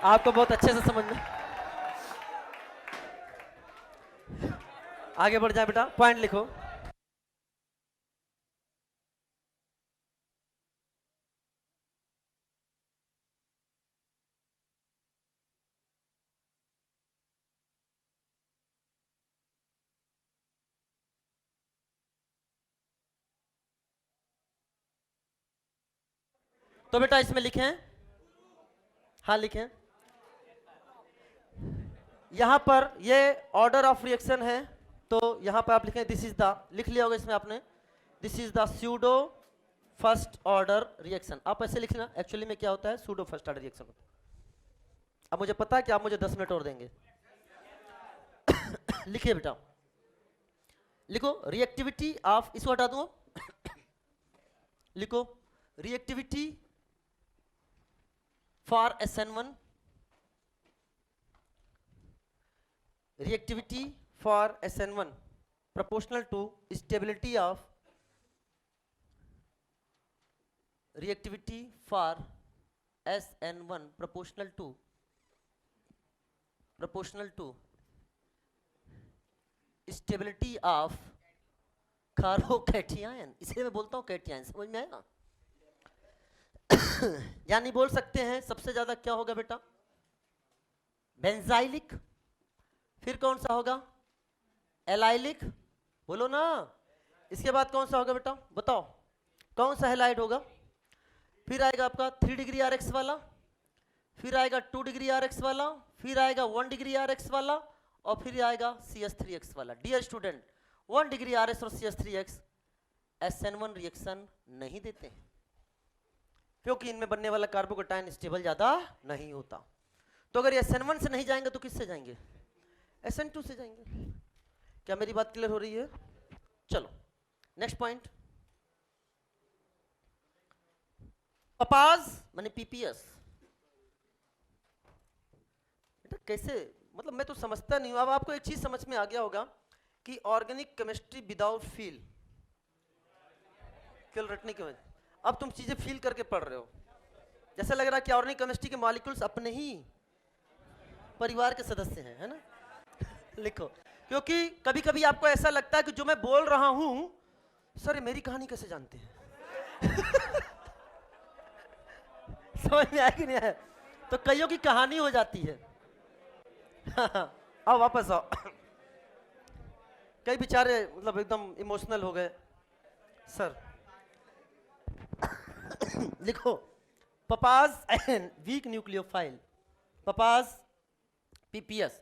आपको बहुत अच्छे से समझ में। आगे बढ़ जाए बेटा, पॉइंट लिखो। तो बेटा इसमें लिखें, हाँ लिखें, यहां पर ये ऑर्डर ऑफ रिएक्शन है, तो यहां पर आप लिखें दिस इज द, लिख लिया होगा इसमें आपने, this is the pseudo first order reaction. आप ऐसे लिखना, एक्चुअली में क्या होता है, स्यूडो फर्स्ट ऑर्डर रिएक्शन होता है। अब मुझे पता है कि आप मुझे 10 मिनट और देंगे। लिखिए बेटा, लिखो रिएक्टिविटी ऑफ, इसको हटा दूं, लिखो reactivity for SN1, reactivity for SN1 proportional to stability of, reactivity for SN1 proportional to stability of कार्बोकैटियन, इसलिए मैं बोलता हूं कैटियन, समझ में आएगा। यानी बोल सकते हैं सबसे ज्यादा क्या होगा बेटा, बेंजाइलिक, फिर कौन सा होगा, एलाइलिक, बोलो ना, इसके बाद कौन सा होगा बेटा, बताओ कौन सा हेलाइड होगा, फिर आएगा आपका 3 डिग्री RX वाला, फिर आएगा 2 डिग्री RX वाला, फिर आएगा 1 डिग्री RX वाला, और फिर आएगा CH3X वाला। डियर स्टूडेंट, 1 डिग्री RS और CH3X SN1 रिएक्शन नहीं देते हैं, क्योंकि इनमें बनने वाला कार्बोकैटायन स्टेबल ज्यादा नहीं होता। तो अगर ये SN1 से नहीं जाएंगे तो किससे जाएंगे, SN2 से जाएंगे। क्या मेरी बात क्लियर हो रही है? चलो नेक्स्ट पॉइंट, पपाज माने PPS। बेटा कैसे, मतलब मैं तो समझता नहीं हूं। अब आपको एक चीज समझ में आ गया होगा कि ऑर्गेनिक केमिस्ट्री विदाउट फील, केवल रटने की वजह, अब तुम चीजें फील करके पढ़ रहे हो, जैसा लग रहा है कि ऑर्गेनिक केमिस्ट्री के मॉलिक्यूल्स अपने ही परिवार के सदस्य हैं, है ना। लिखो, क्योंकि कभी कभी आपको ऐसा लगता है कि जो मैं बोल रहा हूं, सर मेरी कहानी कैसे जानते हैं। समझ में आया कि नहीं आया? तो कईयों की कहानी हो जाती है। आओ वापस आओ। कई बेचारे मतलब एकदम इमोशनल हो गए सर। लिखो, पपाज एंड वीक न्यूक्लियोफाइल, पपाज PPS,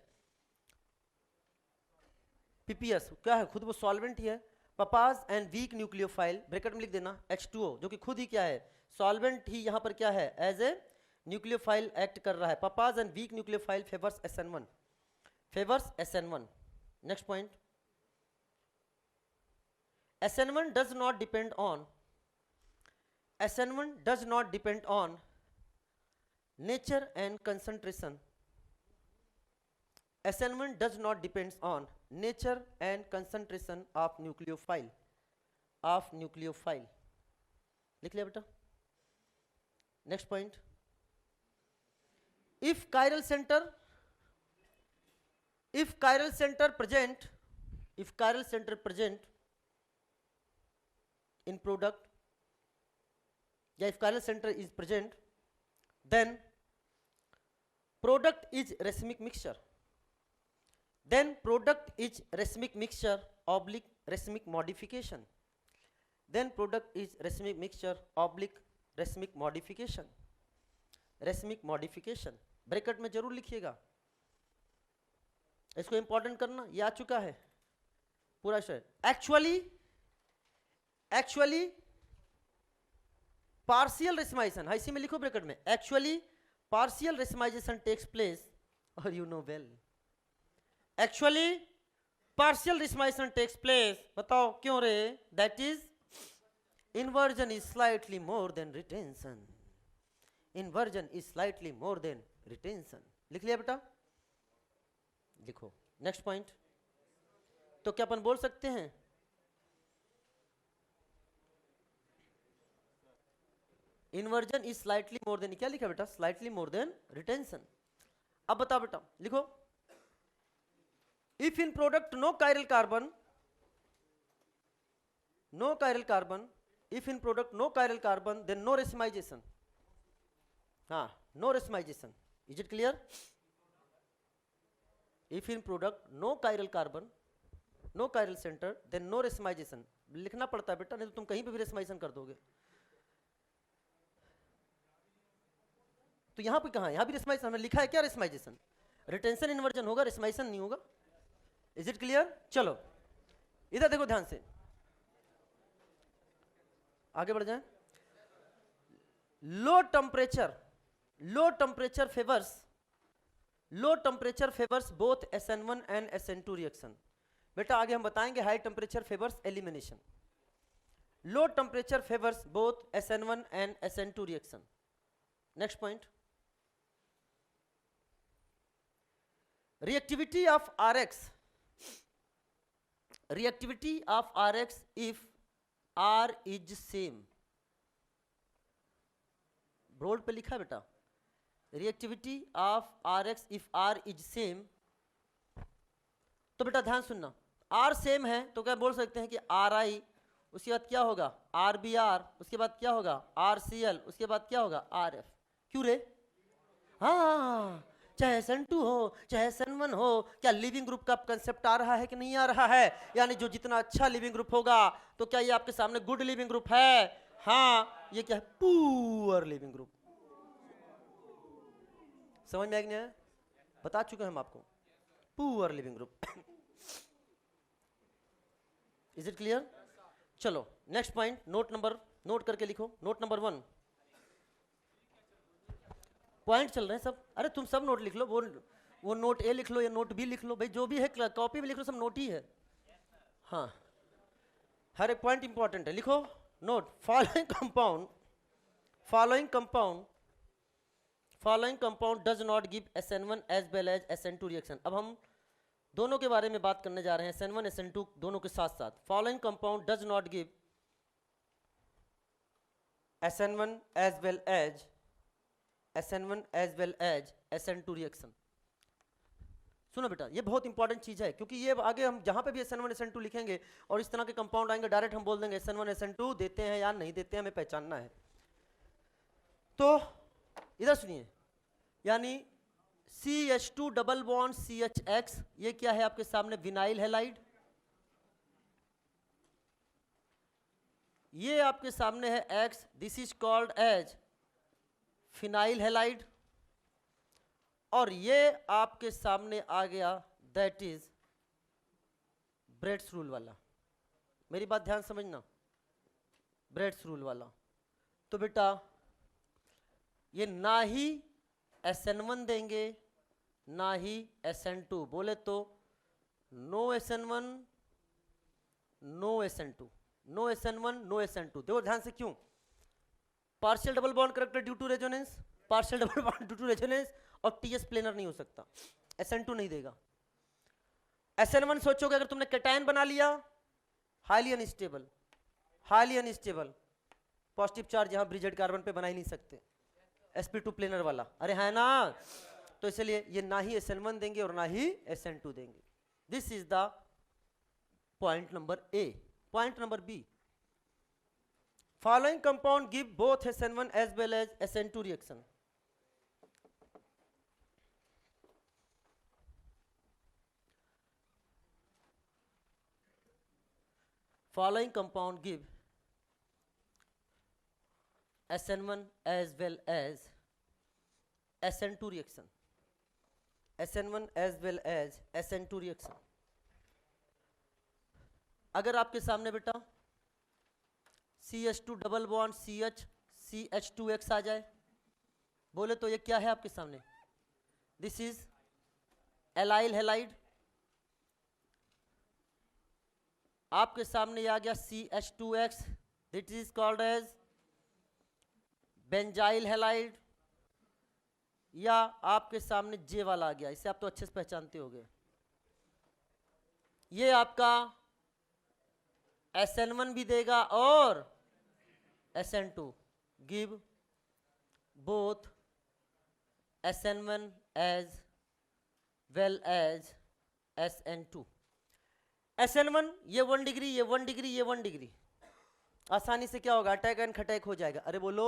PPS क्या है, खुद वो सॉल्वेंट ही है। पपाज एंड वीक न्यूक्लियोफाइल, ब्रैकेट में लिख देना H2O, जो कि खुद ही क्या है, सॉल्वेंट ही यहां पर क्या है, एज ए न्यूक्लियोफाइल एक्ट कर रहा है। पपाज and weak nucleophile favours SN1, favours SN1। Next point, SN1 does not depend on, SN1 does not depend on nature and concentration, SN1 does not depends on nature and concentration of nucleophile, of nucleophile। लिख लिया बेटा। Next point, if chiral center, if chiral center present, if chiral center present in product, या if chiral center is present, then product is racemic mixture, then product is racemic mixture oblique racemic modification, then product is racemic mixture oblique racemic modification, racemic modification bracket में जरूर लिखिएगा, इसको important करना, ये आ चुका है पूरा शेयर। एक्चुअली पार्शियल रेसमाइजेशन, इसी में लिखो ब्रैकेट में, actually partial racemisation takes place, और you know well, actually partial racemisation takes place, बताओ क्यों रे, that is inversion is slightly more than retention, inversion is slightly more than retention। लिख लिया बेटा, लिखो नेक्स्ट पॉइंट। तो क्या अपन बोल सकते हैं inversion is slightly more then, क्या लिखा बेटा, स्लाइटली मोर देन रिटेंशन। अब बताओ बेटा, लिखो, if in product no chiral carbon, no chiral carbon, if in product no chiral carbon then no racemisation. हाँ, no racemisation, is it clear? If in product no chiral carbon, no chiral centre, then no racemisation. लिखना पड़ता है बेटा, नहीं तो तुम कहीं पे भी रेसिमाइजेशन कर दोगे। तो यहां पे कहां, यहां भी रेसिमाइजेशन हमने लिखा है क्या? रेसिमाइजेशन, रिटेंशन इन्वर्जन होगा, रेसिमाइजेशन नहीं होगा। Is it clear? चलो इधर देखो ध्यान से, आगे बढ़ जाए। Low temperature, low temperature favours, low temperature favours both SN1 and SN2 reaction. बेटा आगे हम बताएंगे high temperature favours elimination. Low temperature favours both SN1 and SN2 reaction. Next point, reactivity of Rx, reactivity of Rx if R is same, board पे लिखा है बेटा, reactivity of Rx if R is same। तो बेटा ध्यान सुनना, R same है तो क्या बोल सकते हैं कि Ri, उसके बाद क्या होगा RBr, उसके बाद क्या होगा RCl, उसके बाद क्या होगा RF। क्यों रे? हाँ, चाहे SN2 हो चाहे SN1 हो, क्या लिविंग ग्रुप का कंसेप्ट आ रहा है कि नहीं आ रहा है? यानी जो जितना अच्छा लिविंग ग्रुप होगा, तो क्या ये आपके सामने गुड लिविंग ग्रुप है? हाँ, ये क्या है? Poor leaving group. समझ में आ गया? बता चुके हैं हम आपको, poor leaving group. Is it clear? चलो नेक्स्ट पॉइंट, नोट करके लिखो, नोट नंबर 1। पॉइंट चल रहे हैं सब, अरे तुम सब नोट लिख लो, वो नोट ए लिख लो या नोट बी लिख लो, भाई जो भी है कॉपी में लिख लो, सब नोट ही है। हाँ, हर एक पॉइंट इंपॉर्टेंट है, लिखो note. Following compound, following compound, following compound does not give SN1 as well as SN2 reaction. अब हम दोनों के बारे में बात करने जा रहे हैं, SN1 SN2 दोनों के साथ साथ। Following compound does not give SN1 as well as SN1 as well as SN2 reaction. सुनो बेटा, ये बहुत इंपॉर्टेंट चीज है, क्योंकि ये आगे हम जहां पे भी SN1 SN2 लिखेंगे और इस तरह के कंपाउंड आएंगे, डायरेक्ट हम बोल देंगे SN1 SN2 देते हैं या नहीं देते हैं, हमें पहचानना है। तो इधर सुनिए, यानी CH2 डबल बॉन्ड CHX, ये क्या है आपके सामने? Vinyl halide. ये आपके सामने है X, this is called as phenyl halide. और ये आपके सामने आ गया, दैट इज ब्रेड्स रूल वाला। मेरी बात ध्यान समझना, ब्रेड्स रूल वाला। तो बेटा ये ना ही SN1 देंगे ना ही SN2, बोले तो no SN1 no SN2, no SN1 no SN2। देखो ध्यान से, क्यों? Partial double bond character due to resonance, partial double bond due to resonance, और TS प्लेनर नहीं हो सकता, SN2 नहीं देगा। SN1 सोचोगे अगर तुमने कैटायन बना लिया, highly unstable, highly unstable, positive charge यहां ब्रिजेड कार्बन पे बना ही नहीं सकते, sp2 प्लेनर वाला, अरे है ना? तो इसलिए ये ना ही SN1 देंगे और ना ही SN2 देंगे। This is the point number A। Point number B, following compound give both SN1 as well as SN2 reaction। following compound give SN1 as well as SN2 reaction, SN1 as well as SN2 reaction। अगर आपके सामने बेटा CH2 double bond CH CH2X आ जाए, बोले तो ये क्या है आपके सामने? This is allyl halide. आपके सामने ये आ गया CH2X, this is called as benzyl halide. या आपके सामने J वाला आ गया, इसे आप तो अच्छे से पहचानते होंगे, ये आपका SN1 भी देगा और SN2, give both SN1 as well as SN2। SN1 ये 1 डिग्री, ये 1 डिग्री, ये 1 डिग्री, आसानी से क्या होगा, अटैक एंड खटैक हो जाएगा। अरे बोलो,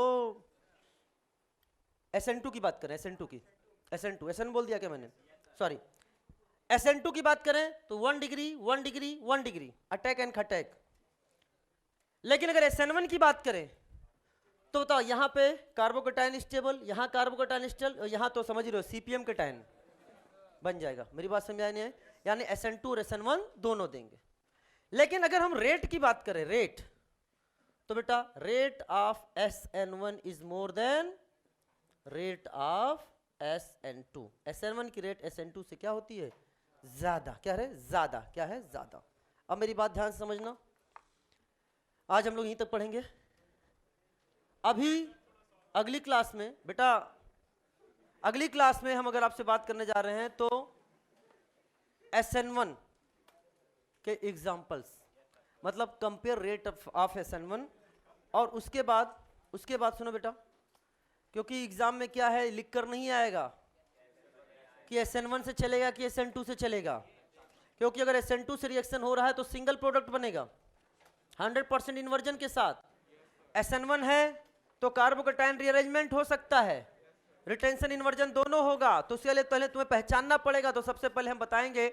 SN2 की बात करें, SN2 की, SN2, SN बोल दिया क्या मैंने, सॉरी, SN2 की बात करें तो 1 degree 1 degree 1 degree, attack and खटैक। लेकिन अगर SN1 की बात करें तो बताओ, यहां पे कार्बोकैटायन स्टेबल, यहां कार्बोकैटायन स्टेबल, यहां तो समझ रहे हो CPM कैटायन बन जाएगा। मेरी बात समझ नहीं है, यानी SN2 और SN1 दोनों देंगे। लेकिन अगर हम रेट की बात करें, रेट, तो बेटा rate of SN1 is more than rate of SN2। SN1 की रेट SN2 से क्या होती है, ज्यादा। क्या है, ज्यादा, क्या है, ज्यादा। अब मेरी बात ध्यान से समझना, आज हम लोग यहीं तक पढ़ेंगे। अभी अगली क्लास में बेटा, अगली क्लास में हम अगर आपसे बात करने जा रहे हैं तो SN1 के एग्जाम्पल्स, मतलब कंपेयर रेट ऑफ SN1। और उसके बाद सुनो बेटा, क्योंकि एग्जाम में क्या है, लिख कर नहीं आएगा कि SN1 से चलेगा कि SN2 से चलेगा, क्योंकि अगर SN2 से रिएक्शन हो रहा है तो सिंगल प्रोडक्ट बनेगा 100% इन्वर्जन के साथ। SN1 है तो कार्बोकैटायन रीअरेंजमेंट हो सकता है, रिटेंशन इन्वर्जन दोनों होगा। तो उसके लिए पहले तुम्हें पहचानना पड़ेगा। तो सबसे पहले हम बताएंगे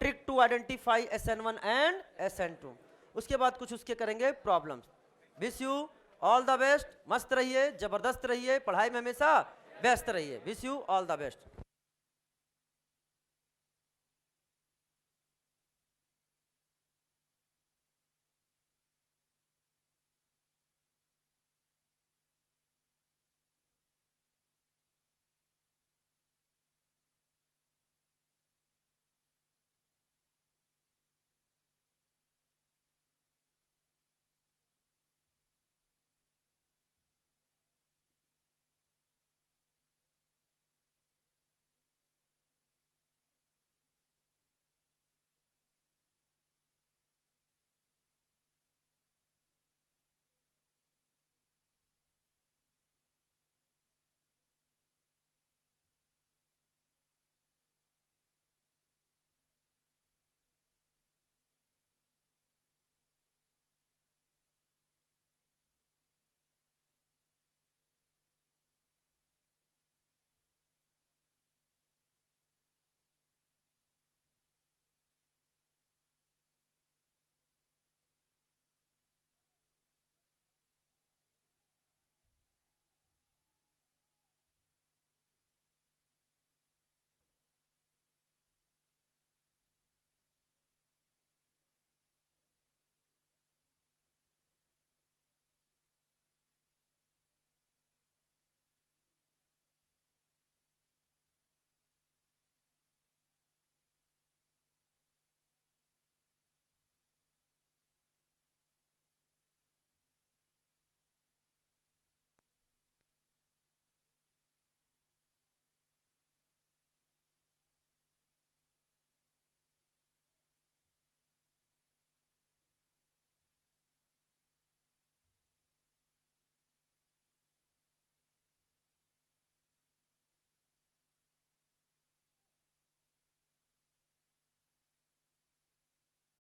trick to identify SN1 and SN2, उसके बाद कुछ उसके करेंगे problems. Wish you all the best, मस्त रहिए, जबरदस्त रहिए, पढ़ाई में हमेशा व्यस्त रहिए। Wish you all the best.